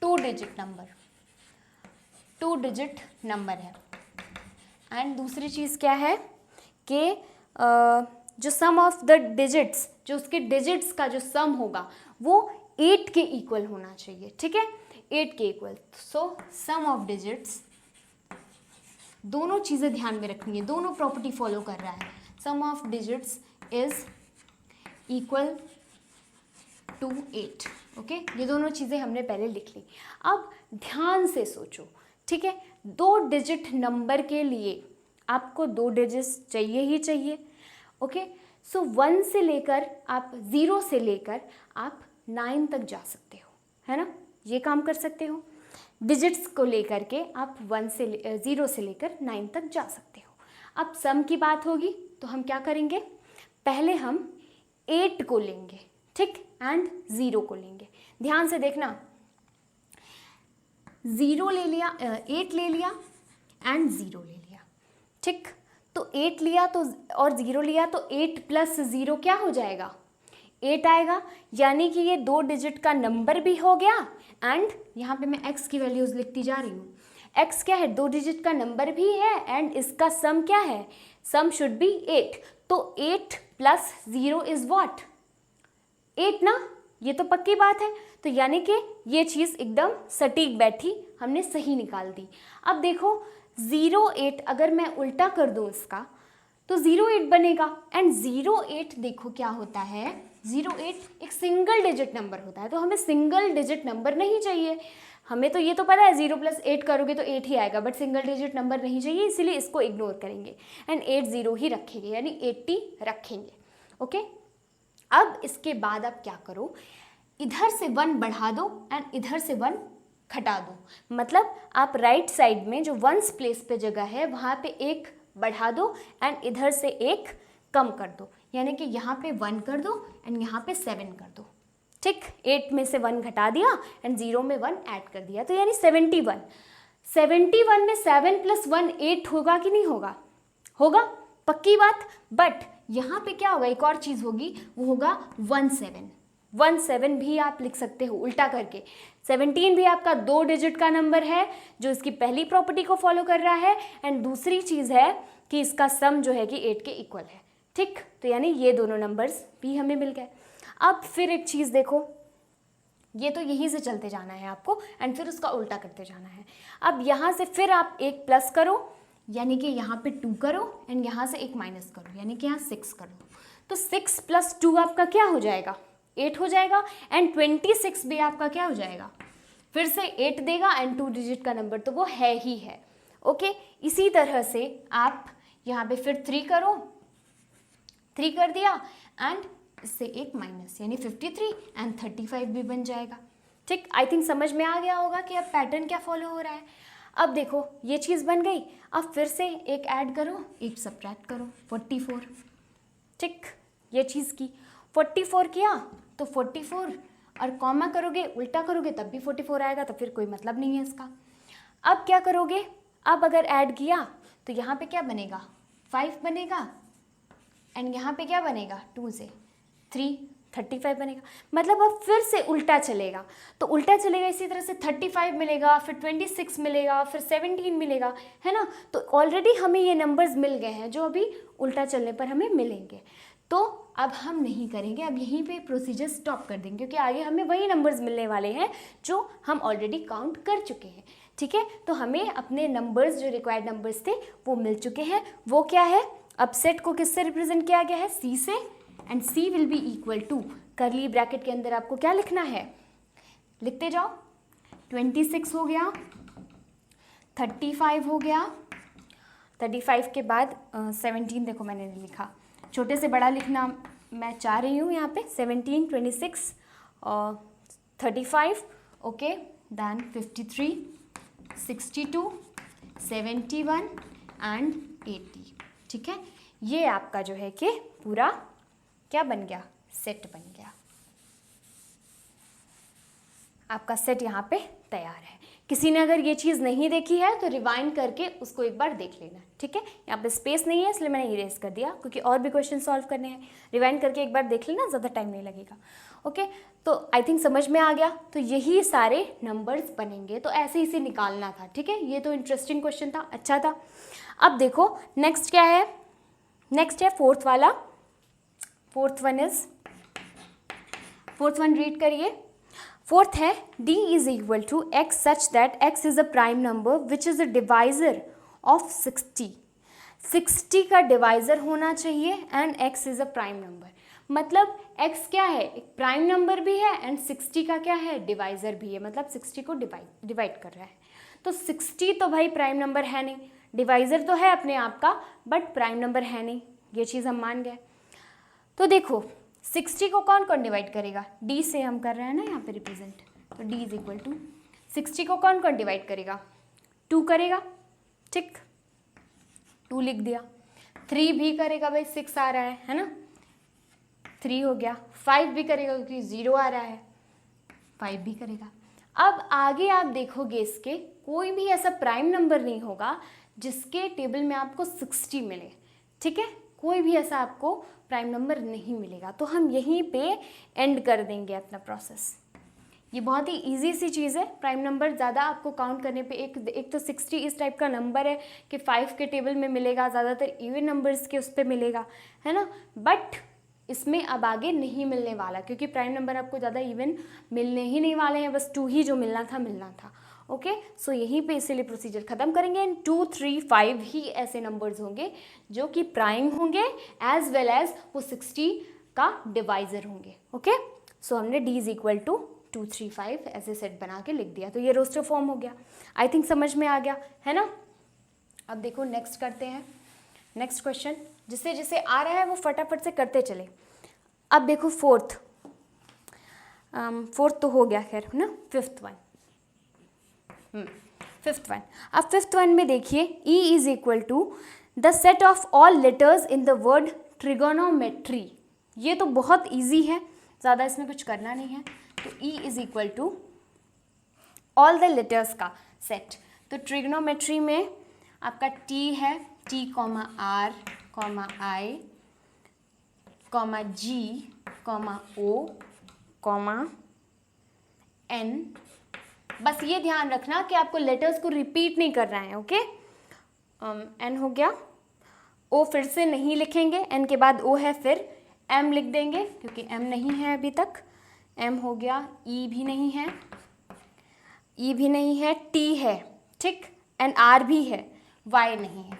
2-digit number, 2-digit number है। एंड दूसरी चीज़ क्या है कि जो सम ऑफ द डिजिट्स, जो उसके डिजिट्स का जो सम होगा वो 8 के इक्वल होना चाहिए, ठीक है, 8 के equal. So sum of digits, दोनों चीज़ें ध्यान में रखनी है, दोनों प्रॉपर्टी फॉलो कर रहा है। Sum of digits is equal to 8, okay, ये दोनों चीज़ें हमने पहले लिख ली। अब ध्यान से सोचो, ठीक है, 2 डिजिट नंबर के लिए आपको 2 डिजिट्स चाहिए ही चाहिए, ओके। सो 1 से लेकर आप 0 से लेकर आप 9 तक जा सकते हो, है ना, ये काम कर सकते हो। डिजिट्स को लेकर के आप 0 से लेकर 9 तक जा सकते हो। अब सम की बात होगी तो हम क्या करेंगे, पहले हम 8 को लेंगे, ठीक, एंड 0 को लेंगे। ध्यान से देखना, 0 ले लिया, 8 ले लिया एंड 0 ले लिया, ठीक। तो 8 लिया तो और 0 लिया तो 8 प्लस 0 क्या हो जाएगा, 8 आएगा, यानी कि ये 2 डिजिट का नंबर भी हो गया। एंड यहाँ पे मैं x की वैल्यूज़ लिखती जा रही हूँ। x क्या है, 2 डिजिट का नंबर भी है एंड इसका सम क्या है, सम शुड बी 8। तो 8 प्लस 0 इज व्हाट, 8 ना, ये तो पक्की बात है। तो यानी कि ये चीज़ एकदम सटीक बैठी, हमने सही निकाल दी। अब देखो 08 अगर मैं उल्टा कर दूँ इसका तो 08 बनेगा एंड 08 देखो क्या होता है, 08 एक सिंगल डिजिट नंबर होता है, तो हमें सिंगल डिजिट नंबर नहीं चाहिए। हमें तो ये तो पता है 0 + 8 करोगे तो 8 ही आएगा, बट सिंगल डिजिट नंबर नहीं चाहिए, इसीलिए इसको इग्नोर करेंगे एंड 80 ही रखेंगे, यानी 80 रखेंगे, ओके। अब इसके बाद आप क्या करो, इधर से 1 बढ़ा दो एंड इधर से 1 घटा दो। मतलब आप राइट साइड में जो 1s प्लेस पे जगह है वहाँ पे 1 बढ़ा दो एंड इधर से 1 कम कर दो, यानी कि यहाँ पे 1 कर दो एंड यहाँ पे 7 कर दो, ठीक। 8 में से 1 घटा दिया एंड 0 में 1 ऐड कर दिया, तो यानी 71। 71 में 7 + 1 8 होगा कि नहीं होगा, होगा, पक्की बात। बट यहाँ पे क्या होगा, एक और चीज़ होगी, वो होगा 17 भी आप लिख सकते हो उल्टा करके। 17 भी आपका 2 डिजिट का नंबर है जो इसकी पहली प्रॉपर्टी को फॉलो कर रहा है एंड दूसरी चीज़ है कि इसका सम जो है कि 8 के इक्वल है, ठीक। तो यानी ये दोनों नंबर्स भी हमें मिल गए। अब फिर एक चीज़ देखो, ये तो यहीं से चलते जाना है आपको एंड फिर उसका उल्टा करते जाना है। अब यहाँ से फिर आप 1 प्लस करो, यानी कि यहाँ पे 2 करो एंड यहाँ से 1 माइनस करो, यानी कि यहाँ 6 करो। तो 6 + 2 आपका क्या हो जाएगा, 8 हो जाएगा एंड 26 भी आपका क्या हो जाएगा, फिर से 8 देगा एंड 2 डिजिट का नंबर तो वो है ही है, ओके। इसी तरह से आप यहाँ पे फिर 3 करो, 3 कर दिया एंड इससे 1 माइनस, यानी 53 एंड 35 भी बन जाएगा, ठीक। आई थिंक समझ में आ गया होगा कि अब पैटर्न क्या फॉलो हो रहा है। अब देखो ये चीज़ बन गई, अब फिर से 1 ऐड करो, 1 सब्ट्रैक्ट करो, 44, ठीक। ये चीज़ की 44 किया तो 44 और कॉमा करोगे, उल्टा करोगे तब भी 44 आएगा, तो फिर कोई मतलब नहीं है इसका। अब क्या करोगे, अब अगर ऐड किया तो यहाँ पे क्या बनेगा, 5 बनेगा एंड यहाँ पे क्या बनेगा, 2 से 3, 35 बनेगा। मतलब अब फिर से उल्टा चलेगा, तो उल्टा चलेगा, इसी तरह से 35 मिलेगा, फिर 26 मिलेगा, फिर 17 मिलेगा, है ना। तो ऑलरेडी हमें ये नंबर्स मिल गए हैं जो अभी उल्टा चलने पर हमें मिलेंगे। तो अब हम नहीं करेंगे, अब यहीं पे प्रोसीजर स्टॉप कर देंगे, क्योंकि आगे हमें वही नंबर्स मिलने वाले हैं जो हम ऑलरेडी काउंट कर चुके हैं, ठीक है। तो हमें अपने नंबर्स जो रिक्वायर्ड नंबर्स थे वो मिल चुके हैं। वो क्या है, अब सेट को किससे रिप्रेजेंट किया गया है, C से, and C will be equal to, curly bracket के अंदर आपको क्या लिखना है, लिखते जाओ, 26 हो गया, 35 हो गया, 35 के बाद 17 देखो मैंने नहीं लिखा, छोटे से बड़ा लिखना मैं चाह रही हूँ यहाँ पे, 17, 26 और 35, ओके, देन 53, 62, 71 एंड 80, ठीक है। ये आपका जो है कि पूरा क्या बन गया, सेट बन गया, आपका सेट यहाँ पे तैयार है। किसी ने अगर ये चीज़ नहीं देखी है तो रिवाइंड करके उसको एक बार देख लेना, ठीक है। यहाँ पे स्पेस नहीं है इसलिए मैंने इरेज कर दिया, क्योंकि और भी क्वेश्चन सॉल्व करने हैं। रिवाइंड करके एक बार देख लेना, ज़्यादा टाइम नहीं लगेगा, ओके। तो आई थिंक समझ में आ गया। तो यही सारे नंबर्स बनेंगे, तो ऐसे इसे निकालना था, ठीक है। ये तो इंटरेस्टिंग क्वेश्चन था, अच्छा था। अब देखो नेक्स्ट क्या है, नेक्स्ट है फोर्थ वाला, फोर्थ वन रीड करिए। फोर्थ है d is equal to x such that x is a prime number which is a divisor of 60। 60 का डिवाइजर होना चाहिए and x is a prime number. मतलब x क्या है, एक प्राइम नंबर भी है एंड 60 का क्या है, डिवाइजर भी है, मतलब 60 को डिवाइड कर रहा है। तो 60 तो भाई प्राइम नंबर है नहीं, डिवाइजर तो है अपने आप का बट प्राइम नंबर है नहीं, ये चीज़ हम मान गए। तो देखो 60 को कौन कौन डिवाइड करेगा, d से हम कर रहे हैं ना यहाँ पे रिप्रेजेंट, तो d इज इक्वल टू 60 को कौन कौन डिवाइड करेगा, 2 करेगा, ठीक, 2 लिख दिया। 3 भी करेगा भाई, 6 आ रहा है ना, 3 हो गया। 5 भी करेगा क्योंकि 0 आ रहा है, 5 भी करेगा। अब आगे आप देखोगे इसके कोई भी ऐसा प्राइम नंबर नहीं होगा जिसके टेबल में आपको 60 मिले, ठीक है, कोई भी ऐसा आपको प्राइम नंबर नहीं मिलेगा। तो हम यहीं पे एंड कर देंगे अपना प्रोसेस। ये बहुत ही इजी सी चीज़ है, प्राइम नंबर ज़्यादा आपको काउंट करने पे एक तो 60 इस टाइप का नंबर है कि 5 के टेबल में मिलेगा, ज़्यादातर इवन नंबर्स के उस पर मिलेगा, है ना, बट इसमें अब आगे नहीं मिलने वाला क्योंकि प्राइम नंबर आपको ज़्यादा इवन मिलने ही नहीं वाले हैं, बस 2 ही जो मिलना था। ओके, सो यहीं पे इसीलिए प्रोसीजर ख़त्म करेंगे एंड 2, 3, 5 ही ऐसे नंबर्स होंगे जो कि प्राइम होंगे एज वेल एज वो 60 का डिवाइजर होंगे। ओके, सो हमने d इज इक्वल टू 2, 3, 5 ऐसे सेट बना के लिख दिया, तो ये रोस्टर फॉर्म हो गया। आई थिंक समझ में आ गया है ना। अब देखो नेक्स्ट करते हैं, नेक्स्ट क्वेश्चन, जिसे जिसे आ रहा है वो फटाफट से करते चले। अब देखो फोर्थ तो हो गया खैर ना, फिफ्थ वन। अब फिफ्थ वन में देखिए e is equal to the set of all letters in the word trigonometry. ये तो बहुत इजी है, ज़्यादा इसमें कुछ करना नहीं है। तो e is equal to all the letters का सेट। तो ट्रिगोनोमेट्री में आपका t है, t, r, i, g, o, n। बस ये ध्यान रखना कि आपको लेटर्स को रिपीट नहीं करना है। ओके, n हो गया, o फिर से नहीं लिखेंगे, n के बाद o है, फिर m लिख देंगे क्योंकि m नहीं है अभी तक, m हो गया, e भी नहीं है, t है, ठीक, एंड r भी है, y नहीं है।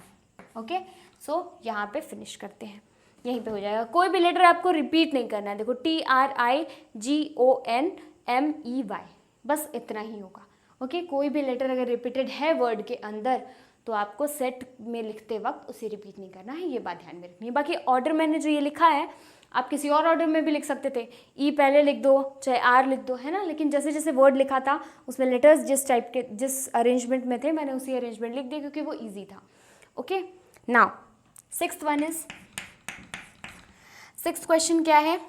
ओके, सो यहाँ पे फिनिश करते हैं, यहीं पे हो जाएगा। कोई भी लेटर आपको रिपीट नहीं करना है। देखो t, r, i, g, o, n, m, e, y, बस इतना ही होगा। ओके, कोई भी लेटर अगर रिपीटेड है वर्ड के अंदर तो आपको सेट में लिखते वक्त उसे रिपीट नहीं करना है, ये बात ध्यान में रखनी है। बाकी ऑर्डर मैंने जो ये लिखा है आप किसी और ऑर्डर में भी लिख सकते थे, ई पहले लिख दो चाहे आर लिख दो, है ना, लेकिन जैसे जैसे वर्ड लिखा था उसमें लेटर्स जिस टाइप के जिस अरेंजमेंट में थे मैंने उसी अरेंजमेंट लिख दिया क्योंकि वो ईजी था। ओके, नाउ सिक्स्थ क्वेश्चन क्या है,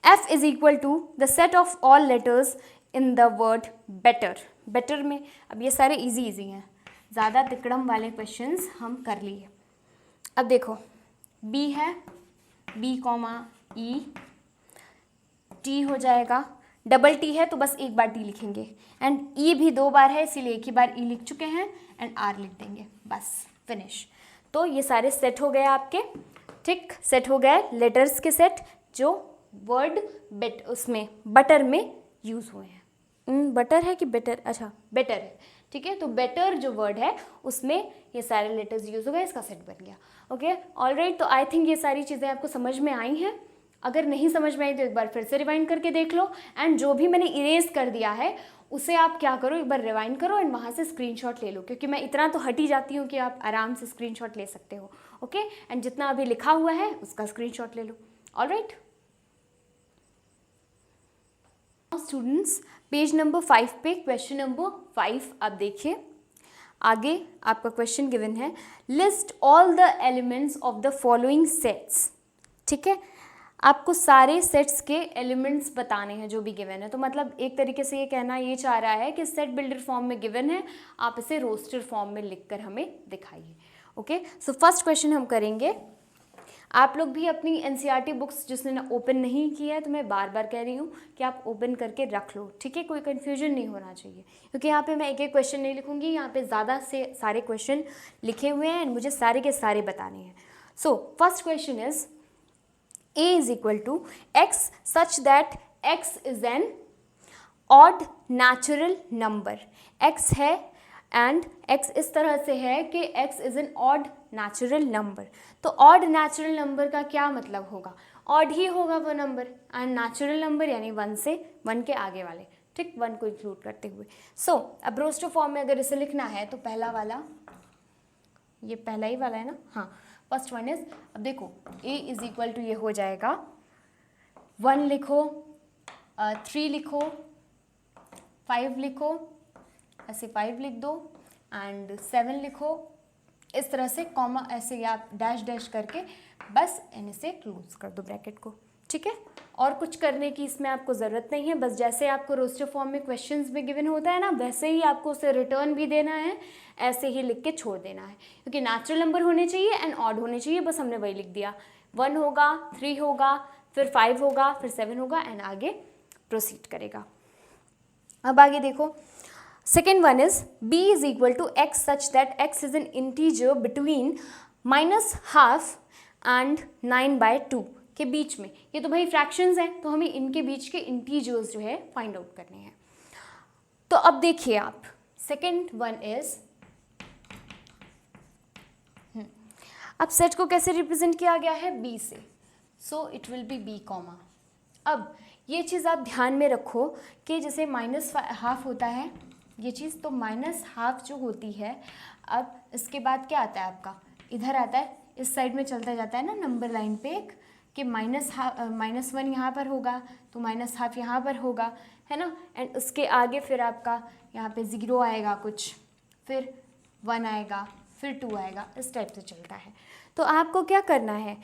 f is equal to the set of all letters in the word better में। अब ये सारे इजी हैं, ज़्यादा तिकड़म वाले क्वेश्चंस हम कर लिए। अब देखो b है, b, e, t हो जाएगा, डबल t है तो बस एक बार t लिखेंगे, एंड e भी 2 बार है इसीलिए एक ही बार e लिख चुके हैं, एंड r लिख देंगे, बस फिनिश। तो ये सारे सेट हो गए आपके, ठीक, सेट हो गए लेटर्स के सेट जो वर्ड उसमें बटर में यूज़ हुए हैं। बटर है कि बेटर, अच्छा बेटर है, ठीक है, तो बेटर जो वर्ड है उसमें ये सारे लेटर्स यूज़ हो गए, इसका सेट बन गया। ओके, ऑलराइट, तो आई थिंक ये सारी चीज़ें आपको समझ में आई हैं। अगर नहीं समझ में आई तो एक बार फिर से रिवाइंड करके देख लो, एंड जो भी मैंने इरेज कर दिया है उसे आप क्या करो, एक बार रिवाइंड करो एंड वहाँ से स्क्रीनशॉट ले लो, क्योंकि मैं इतना तो हट ही जाती हूँ कि आप आराम से स्क्रीनशॉट ले सकते हो। ओके, एंड जितना अभी लिखा हुआ है उसका स्क्रीनशॉट ले लो। ऑलराइट स्टूडेंट्स, पेज नंबर 5 पे क्वेश्चन नंबर 5 आप देखिए। आगे आपका क्वेश्चन गिवन है, list all the elements of the following sets. ठीक है, आपको सारे सेट्स के एलिमेंट्स बताने हैं जो भी गिवन है। तो मतलब एक तरीके से ये कहना ये चाह रहा है कि सेट बिल्डर फॉर्म में गिवन है, आप इसे रोस्टर फॉर्म में लिखकर हमें दिखाइए। ओके, सो फर्स्ट क्वेश्चन हम करेंगे। आप लोग भी अपनी एनसीईआरटी बुक्स जिसने ना ओपन नहीं किया है तो मैं बार बार कह रही हूँ कि आप ओपन करके रख लो, ठीक है, कोई कन्फ्यूजन नहीं होना चाहिए, क्योंकि यहाँ पे मैं एक एक क्वेश्चन नहीं लिखूंगी, यहाँ पे ज़्यादा से सारे क्वेश्चन लिखे हुए हैं एंड मुझे सारे के सारे बताने हैं। So first question is a is equal to x such that x is an odd natural number. x है एंड x इस तरह से है कि x is N odd natural number. तो ऑड नेचुरल नंबर का क्या मतलब होगा? ऑड ही होगा वो नंबर, एंड नेचुरल नंबर यानी 1 से 1 के आगे वाले, ठीक, 1 को इंक्लूड करते हुए. सो अब रोस्टर फॉर्म में अगर इसे लिखना है तो पहला वाला, ये पहला ही वाला है ना, हाँ, फर्स्ट वन इज, अब देखो a इज इक्वल टू ये हो जाएगा 1 लिखो, 3 लिखो, 5 लिखो, ऐसे 5 लिख दो, एंड 7 लिखो, इस तरह से कॉमा ऐसे या डैश डैश करके बस एन से क्लोज कर दो ब्रैकेट को, ठीक है. और कुछ करने की इसमें आपको ज़रूरत नहीं है, बस जैसे आपको रोस्टर फॉर्म में क्वेश्चंस में गिवन होता है ना, वैसे ही आपको उसे रिटर्न भी देना है, ऐसे ही लिख के छोड़ देना है, क्योंकि नेचुरल नंबर होने चाहिए एंड ऑड होने चाहिए, बस हमने वही लिख दिया. 1 होगा, 3 होगा, फिर 5 होगा, फिर 7 होगा, एंड आगे प्रोसीड करेगा. अब आगे देखो, second one is b is equal to x such that x is an integer between -12 and 9/2 के बीच में. ये तो भाई फ्रैक्शंस हैं, तो हमें इनके बीच के इंटीजर्स जो है फाइंड आउट करने हैं. तो अब देखिए आप, सेकेंड वन इज, अब सेट को कैसे रिप्रेजेंट किया गया है? b से, so it will be b comma. अब ये चीज़ आप ध्यान में रखो कि जैसे -12 होता है ये चीज़, तो -12 जो होती है, अब इसके बाद क्या आता है आपका, इधर आता है, इस साइड में चलता जाता है ना नंबर लाइन पे एक, कि -1 यहाँ पर होगा, तो -12 यहाँ पर होगा, है ना, एंड उसके आगे फिर आपका यहाँ पे 0 आएगा कुछ, फिर 1 आएगा, फिर 2 आएगा, इस टाइप से चलता है. तो आपको क्या करना है,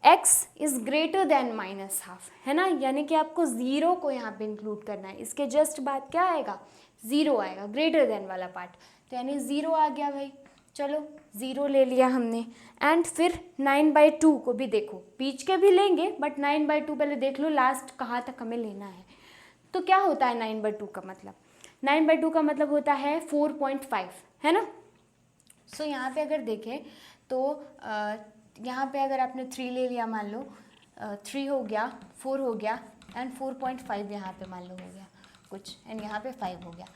x इज़ ग्रेटर देन -12, है ना, यानी कि आपको 0 को यहाँ पे इंक्लूड करना है. इसके जस्ट बाद क्या आएगा, 0 आएगा, ग्रेटर देन वाला पार्ट, तो यानी 0 आ गया भाई. चलो 0 ले लिया हमने, एंड फिर 9/2 को भी देखो, बीच के भी लेंगे बट 9/2 पहले देख लो लास्ट कहाँ तक हमें लेना है. तो क्या होता है 9/2 का मतलब? 9/2 का मतलब होता है 4.5, है ना. सो यहाँ पे अगर देखें तो यहाँ पे अगर आपने 3 ले लिया, मान लो 3 हो गया, 4 हो गया, एंड 4.5 यहाँ पे मान लो हो गया कुछ, एंड यहाँ पे 5 हो गया.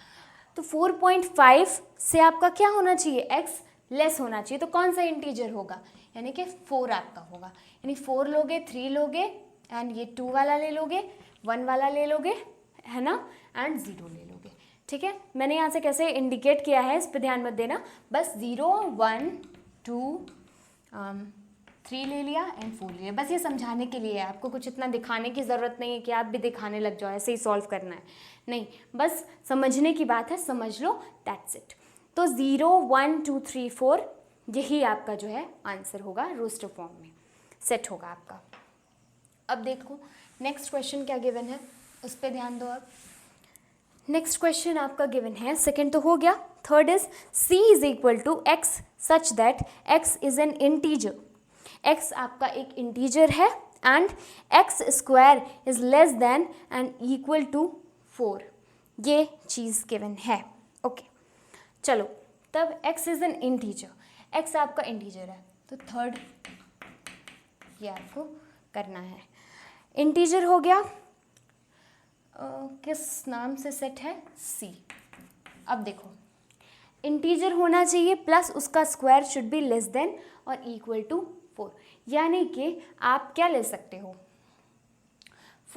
तो 4.5 से आपका क्या होना चाहिए, x लेस होना चाहिए. तो कौन सा इंटीजर होगा, यानी कि 4 आपका होगा. यानी 4 लोगे, 3 लोगे, एंड ये 2 वाला ले लोगे, 1 वाला ले लोगे, है ना, एंड 0 ले लोगे. ठीक है, मैंने यहाँ से कैसे इंडिकेट किया है इस पर ध्यान मत देना, बस 0, 1, 2, 3 ले लिया एंड 4 ले लिया, बस ये समझाने के लिए है. आपको कुछ इतना दिखाने की ज़रूरत नहीं है कि आप भी दिखाने लग जाओ, ऐसे ही सॉल्व करना है, नहीं, बस समझने की बात है, समझ लो, दैट्स इट. तो 0, 1, 2, 3, 4 यही आपका जो है आंसर होगा, रोस्टर फॉर्म में सेट होगा आपका. अब देखो नेक्स्ट क्वेश्चन क्या गिवन है, उस पर ध्यान दो. अब नेक्स्ट क्वेश्चन आपका गिवन है, सेकेंड तो हो गया. Third is c is equal to x such that x is an integer. x आपका एक इंटीजर है and x square is less than and equal to 4. ये चीज़ गिवन है. ओके चलो, तब x is an integer, x आपका integer है, तो थर्ड ये आपको करना है. इंटीजर हो गया, किस नाम से सेट है, c. अब देखो इंटीजर होना चाहिए प्लस उसका square should be less than और इक्वल टू 4, यानी कि आप क्या ले सकते हो,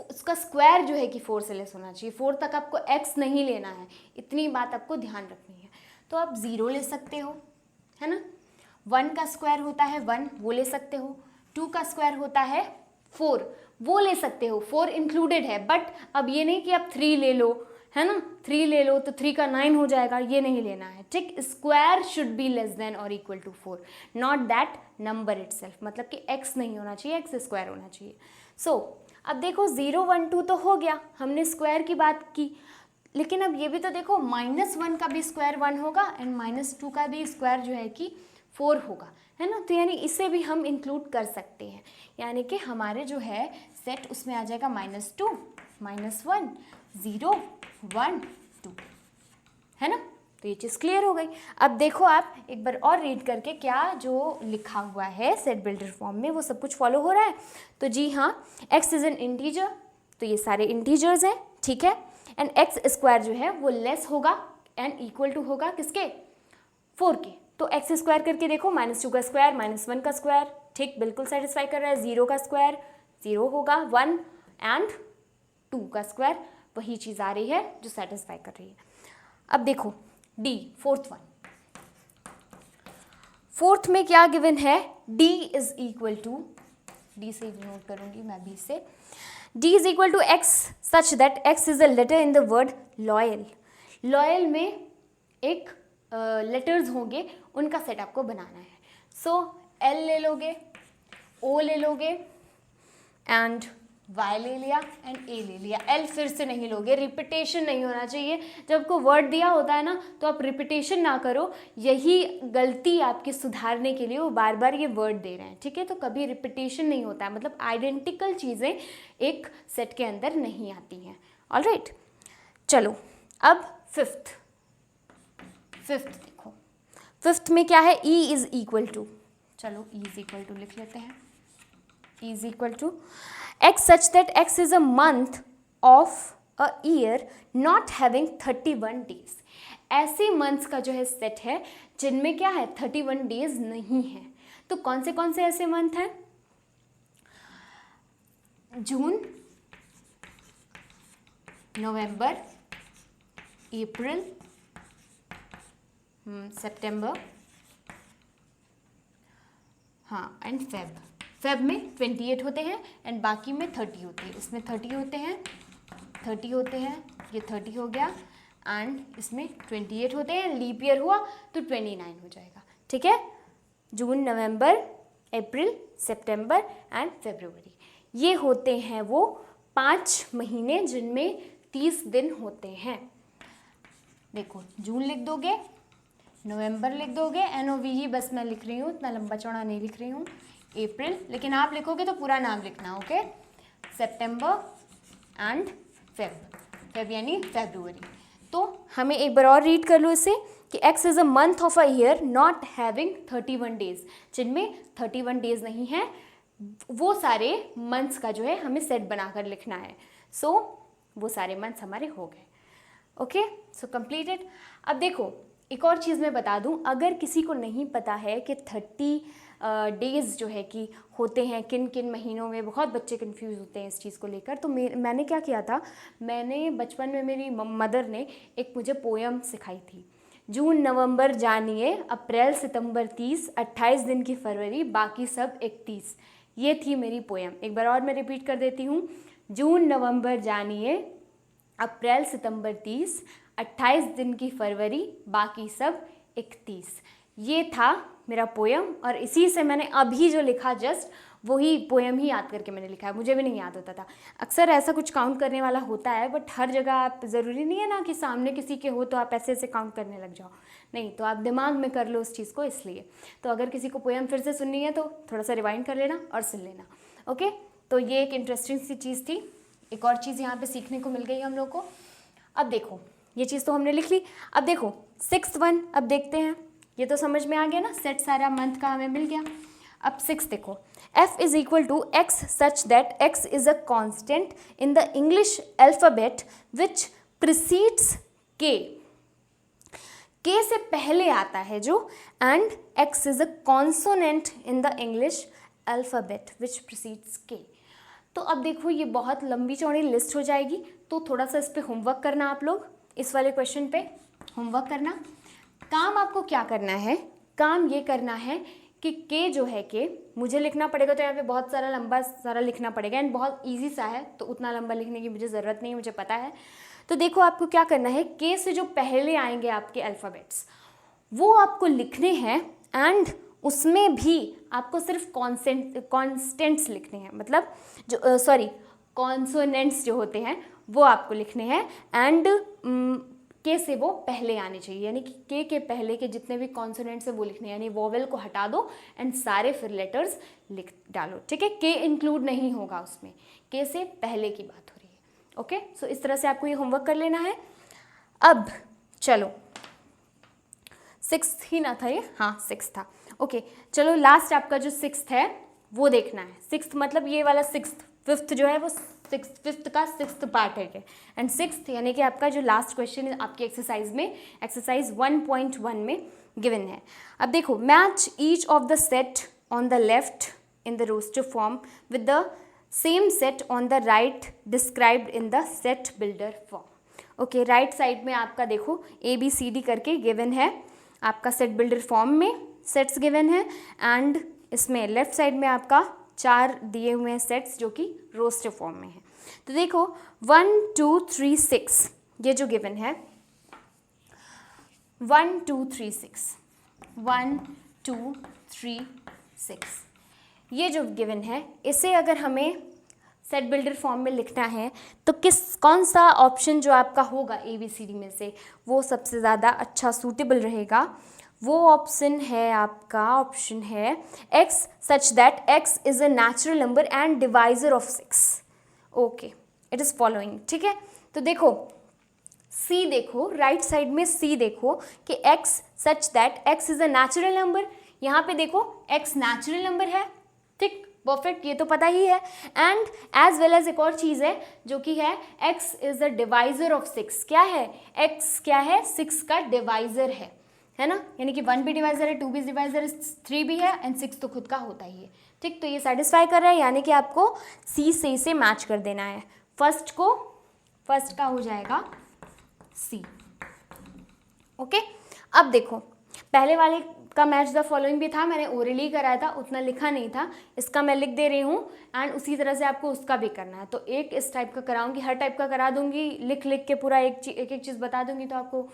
उसका स्क्वायर जो है कि 4 से लेस होना चाहिए. 4 तक आपको x नहीं लेना है, इतनी बात आपको ध्यान रखनी है. तो आप 0 ले सकते हो, है ना. 1 का स्क्वायर होता है 1, वो ले सकते हो. 2 का स्क्वायर होता है 4, वो ले सकते हो, 4 इंक्लूडेड है. बट अब ये नहीं कि आप 3 ले लो, है ना, 3 ले लो तो 3 का 9 हो जाएगा, ये नहीं लेना है. ठीक, square should be less than और equal to 4, not that number itself, मतलब कि x नहीं होना चाहिए, x स्क्वायर होना चाहिए. सो अब देखो 0, 1, 2 तो हो गया, हमने स्क्वायर की बात की, लेकिन अब ये भी तो देखो -1 का भी स्क्वायर 1 होगा एंड -2 का भी स्क्वायर जो है कि 4 होगा, है ना. तो यानी इसे भी हम इंक्लूड कर सकते हैं, यानी कि हमारे जो है सेट उसमें आ जाएगा -2, -1, 0, 1, 2, है ना. तो ये चीज़ क्लियर हो गई। अब देखो आप एक बार और रीड करके क्या जो लिखा हुआ है सेट बिल्डर फॉर्म में वो सब कुछ फॉलो हो रहा है। तो जी हाँ, x इज़ एन इंटीजर, तो ये सारे इंटीजर्स हैं, ठीक है। एंड एक्स स्क्वायर जो है वो लेस होगा एंड इक्वल टू होगा किसके, 4 के। तो एक्स स्क्वायर करके देखो, -2 का स्क्वायर -1 का स्क्वायर, ठीक, बिल्कुल सेटिस्फाई कर रहा है। 0 का स्क्वायर 0 होगा, 1 एंड 2 का स्क्वायर, वही चीज़ आ रही है जो सेटिस्फाई कर रही है। अब देखो डी, फोर्थ में क्या गिवन है, d is equal to, D से नोट करूंगी मैं बी से, d is equal to x such that x is a letter in the word loyal. Loyal में एक लेटर्स होंगे, उनका सेट आपको बनाना है। सो L ले लोगे, O ले लोगे एंड Y ले लिया एंड A ले लिया। L फिर से नहीं लोगे, रिपीटेशन नहीं होना चाहिए। जब आपको वर्ड दिया होता है ना तो आप रिपीटेशन ना करो, यही गलती आपकी सुधारने के लिए वो बार बार ये वर्ड दे रहे हैं, ठीक है। तो कभी रिपीटेशन नहीं होता है, मतलब आइडेंटिकल चीज़ें एक सेट के अंदर नहीं आती हैं। ऑलराइट, चलो अब फिफ्थ देखो, फिफ्थ में क्या है, E इज इक्वल टू, चलो E इज इक्वल टू लिख लेते हैं। E is equal to x such that x is a month of a year not having 31 days। ऐसे मंथ्स का जो है सेट है जिनमें क्या है 31 डेज नहीं है। तो कौन से ऐसे मंथ हैं, जून, नवंबर, अप्रैल, सितंबर, हाँ एंड फेब में 28 होते हैं एंड बाकी में 30 होते हैं। इसमें 30 होते हैं, ये 30 हो गया एंड इसमें 28 होते हैं। लीप ईयर हुआ तो 29 हो जाएगा, ठीक है। जून, नवंबर, अप्रैल, सितंबर एंड फरवरी, ये होते हैं वो 5 महीने जिनमें 30 दिन होते हैं। देखो जून लिख दोगे, नवंबर लिख दोगे, NOV ही बस मैं लिख रही हूँ, इतना लंबा चौड़ा नहीं लिख रही हूँ। अप्रैल, लेकिन आप लिखोगे तो पूरा नाम लिखना, ओके। सितंबर एंड फेब यानी फरवरी। तो हमें एक बार और रीड कर लो इसे कि x is a month of a year not having 31 days, जिनमें 31 डेज नहीं है, वो सारे मंथ्स का जो है हमें सेट बनाकर लिखना है। सो वो सारे मंथ्स हमारे हो गए, ओके। सो कंप्लीटेड। अब देखो एक और चीज़ मैं बता दूं, अगर किसी को नहीं पता है कि 30 डेज़ जो है कि होते हैं किन किन महीनों में, बहुत बच्चे कंफ्यूज होते हैं इस चीज़ को लेकर। तो मैंने क्या किया था, मैंने बचपन में मेरी मदर ने एक मुझे पोयम सिखाई थी, जून नवंबर जानिए, अप्रैल सितंबर 30, 28 दिन की फरवरी, बाकी सब 31। ये थी मेरी पोयम। एक बार और मैं रिपीट कर देती हूँ, जून नवंबर जानिए, अप्रैल सितंबर 30, 28 दिन की फरवरी, बाकी सब 31। ये था मेरा पोयम और इसी से मैंने अभी जो लिखा जस्ट वही पोयम ही याद करके मैंने लिखा है। मुझे भी नहीं याद होता था। अक्सर ऐसा कुछ काउंट करने वाला होता है, बट हर जगह आप ज़रूरी नहीं है ना कि सामने किसी के हो तो आप ऐसे ऐसे काउंट करने लग जाओ, नहीं, तो आप दिमाग में कर लो उस चीज़ को। इसलिए तो अगर किसी को पोयम फिर से सुननी है तो थोड़ा सा रिवाइंड कर लेना और सुन लेना, ओके। तो ये एक इंटरेस्टिंग सी चीज़ थी। एक और चीज़ यहाँ पर सीखने को मिल गई हम लोग को। अब देखो ये चीज़ तो हमने लिख ली। अब देखो 6th वन, अब देखते हैं। ये तो समझ में आ गया ना, सेट सारा मंथ का हमें मिल गया। अब 6 देखो, f is equal to x such that x is a constant in the English alphabet which precedes k। k से पहले आता है जो, and x is a consonant in the English alphabet which precedes k। तो अब देखो ये बहुत लंबी चौड़ी लिस्ट हो जाएगी, तो थोड़ा सा इस पर होमवर्क करना आप लोग, इस वाले क्वेश्चन पे होमवर्क करना। काम आपको क्या करना है, काम ये करना है कि के जो है के मुझे लिखना पड़ेगा, तो यहाँ पे बहुत सारा लंबा सारा लिखना पड़ेगा एंड बहुत इजी सा है, तो उतना लंबा लिखने की मुझे ज़रूरत नहीं है, मुझे पता है। तो देखो आपको क्या करना है, के से जो पहले आएंगे आपके अल्फ़ाबेट्स वो आपको लिखने हैं एंड उसमें भी आपको सिर्फ कॉन्स्टेंट्स लिखने हैं, मतलब जो कॉन्सोनेंट्स जो होते हैं वो आपको लिखने हैं एंड के से वो पहले आने चाहिए, यानी कि के पहले के जितने भी कॉन्सोनेंट्स हैं वो लिखने हैं, यानी वोवेल को हटा दो एंड सारे फिर लेटर्स लिख डालो, ठीक है। के इंक्लूड नहीं होगा उसमें, के से पहले की बात हो रही है, ओके। सो इस तरह से आपको ये होमवर्क कर लेना है। अब चलो 6th ही ना था ये, हाँ 6 था। ओके चलो लास्ट आपका जो 6th है वो देखना है। 6th मतलब ये वाला 6th, 5th जो है वो 5th का 6th पार्ट है ये, एंड 6th यानी कि आपका जो लास्ट क्वेश्चन आपकी एक्सरसाइज में, एक्सरसाइज 1.1 में गिवन है। अब देखो, match each of the set on the left in the roster form with the same set on the right described in the set builder form. Okay, right side में आपका देखो ABCD करके given है, आपका set builder form में sets given है, and इसमें left side में आपका 4 दिए हुए हैं सेट्स जो कि रोस्टर फॉर्म में है। तो देखो 1 2 3 6 ये जो गिवन है 1 2 3 6 1 2 3 6 ये जो गिवन है, इसे अगर हमें सेट बिल्डर फॉर्म में लिखना है तो कौन सा ऑप्शन जो आपका होगा ABCD में से वो सबसे ज़्यादा अच्छा सूटेबल रहेगा? वो ऑप्शन है आपका, ऑप्शन है x such that x is a natural number and divisor of 6। Okay, it is following, ठीक है। तो देखो C देखो, राइट साइड में C देखो कि x such that x is a natural number, यहाँ पे देखो x नेचुरल नंबर है, ठीक, परफेक्ट, ये तो पता ही है। एंड एज वेल एज एक और चीज़ है जो कि है x is the divisor of 6। क्या है x? क्या है? 6 का डिवाइजर है ना, यानी कि 1 भी डिवाइजर है, 2 भी डिवाइजर है, 3 भी है, एंड 6 तो खुद का होता ही है, ठीक। तो ये सेटिस्फाई कर रहा है, यानी कि आपको C से इसे मैच कर देना है। फर्स्ट का हो जाएगा C। ओके, अब देखो पहले वाले का मैच द फॉलोइंग भी था, मैंने ओरली कराया था, उतना लिखा नहीं था, इसका मैं लिख दे रही हूँ, एंड उसी तरह से आपको उसका भी करना है। तो एक इस टाइप का कराऊंगी, हर टाइप का करा दूंगी, लिख के पूरा एक चीज़ बता दूंगी, तो आपको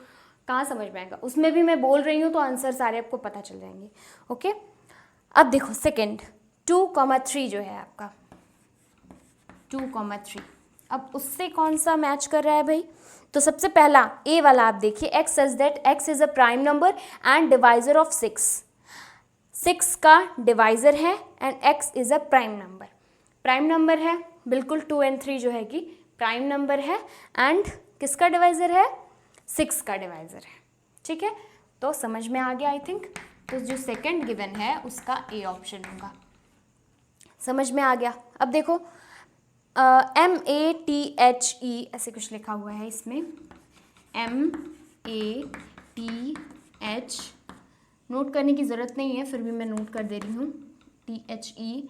कहाँ समझ में आएगा। उसमें भी मैं बोल रही हूँ तो आंसर सारे आपको पता चल जाएंगे। ओके, अब देखो सेकेंड 2,3 जो है आपका 2,3, अब उससे कौन सा मैच कर रहा है भाई? तो सबसे पहला A वाला आप देखिए, x such that x is a prime number and divisor of 6। 6 का डिवाइजर है and x is a prime number है, बिल्कुल 2 और 3 जो है कि प्राइम नंबर है, एंड किसका डिवाइजर है? 6 का डिवाइजर है, ठीक है। तो समझ में आ गया आई थिंक। तो जो सेकंड गिवन है उसका A ऑप्शन होगा, समझ में आ गया। अब देखो MATHE ऐसे कुछ लिखा हुआ है इसमें, MATH, नोट करने की ज़रूरत नहीं है, फिर भी मैं नोट कर दे रही हूँ, THEICS,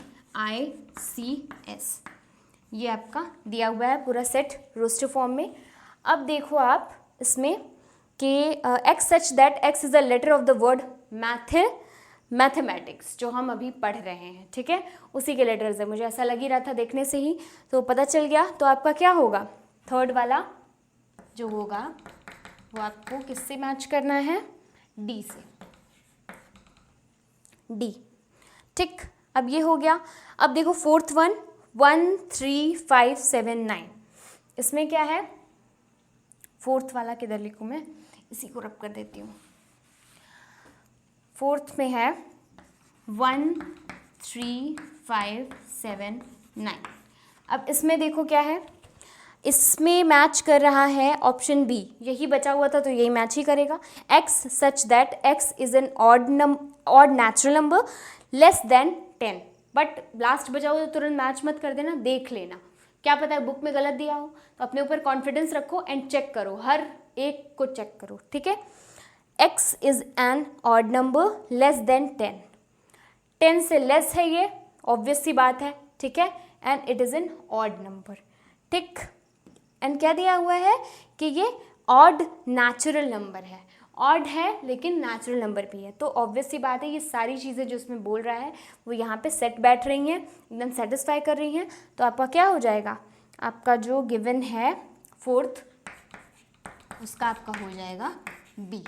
ये आपका दिया हुआ है पूरा सेट रोस्टर फॉर्म में। अब देखो आप इसमें कि x such that x is a letter of the word mathematics, जो हम अभी पढ़ रहे हैं, ठीक है, उसी के लेटर्स है। मुझे ऐसा लग ही रहा था देखने से ही, तो पता चल गया। तो आपका क्या होगा? थर्ड वाला जो होगा वो आपको किससे मैच करना है? D से, D, ठीक। अब ये हो गया। अब देखो फोर्थ 1 3 5 7 9, इसमें क्या है? फोर्थ वाला किधर लिखूँ मैं? इसी को रब कर देती हूँ। फोर्थ में है 1 3 5 7 9। अब इसमें देखो क्या है, इसमें मैच कर रहा है ऑप्शन B, यही बचा हुआ था तो यही मैच ही करेगा। x such that x is N odd natural number less then 10, but last बचा हुआ तो तुरंत मैच मत कर देना, देख लेना, क्या पता है बुक में गलत दिया हो। तो अपने ऊपर कॉन्फिडेंस रखो एंड चेक करो, हर एक को चेक करो, ठीक है। x is N odd number less then 10, 10 से लेस है ये, ऑब्वियस सी बात है, ठीक है, and it is an odd number, ठीक। एंड क्या दिया हुआ है कि ये ऑड नेचुरल नंबर है, ऑड है लेकिन नेचुरल नंबर भी है, तो ऑब्वियस सी बात है ये सारी चीज़ें जो इसमें बोल रहा है वो यहाँ पे सेट बैठ रही हैं, एकदम सेटिस्फाई कर रही हैं। तो आपका क्या हो जाएगा? आपका जो गिवन है फोर्थ, उसका आपका हो जाएगा बी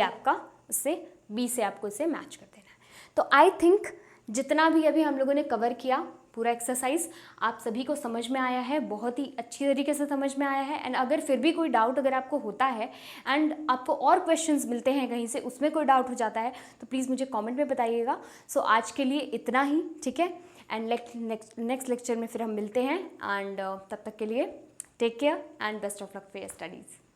आपका, उससे बी से आपको इसे मैच कर देना है। तो आई थिंक जितना भी अभी हम लोगों ने कवर किया पूरा एक्सरसाइज आप सभी को समझ में आया है, बहुत ही अच्छी तरीके से समझ में आया है। एंड अगर फिर भी कोई डाउट अगर आपको होता है एंड आपको और क्वेश्चंस मिलते हैं कहीं से, उसमें कोई डाउट हो जाता है तो प्लीज़ मुझे कमेंट में बताइएगा। सो आज के लिए इतना ही, ठीक है, एंड नेक्स्ट लेक्चर में फिर हम मिलते हैं, एंड तब तक के लिए take care and best of luck for your studies.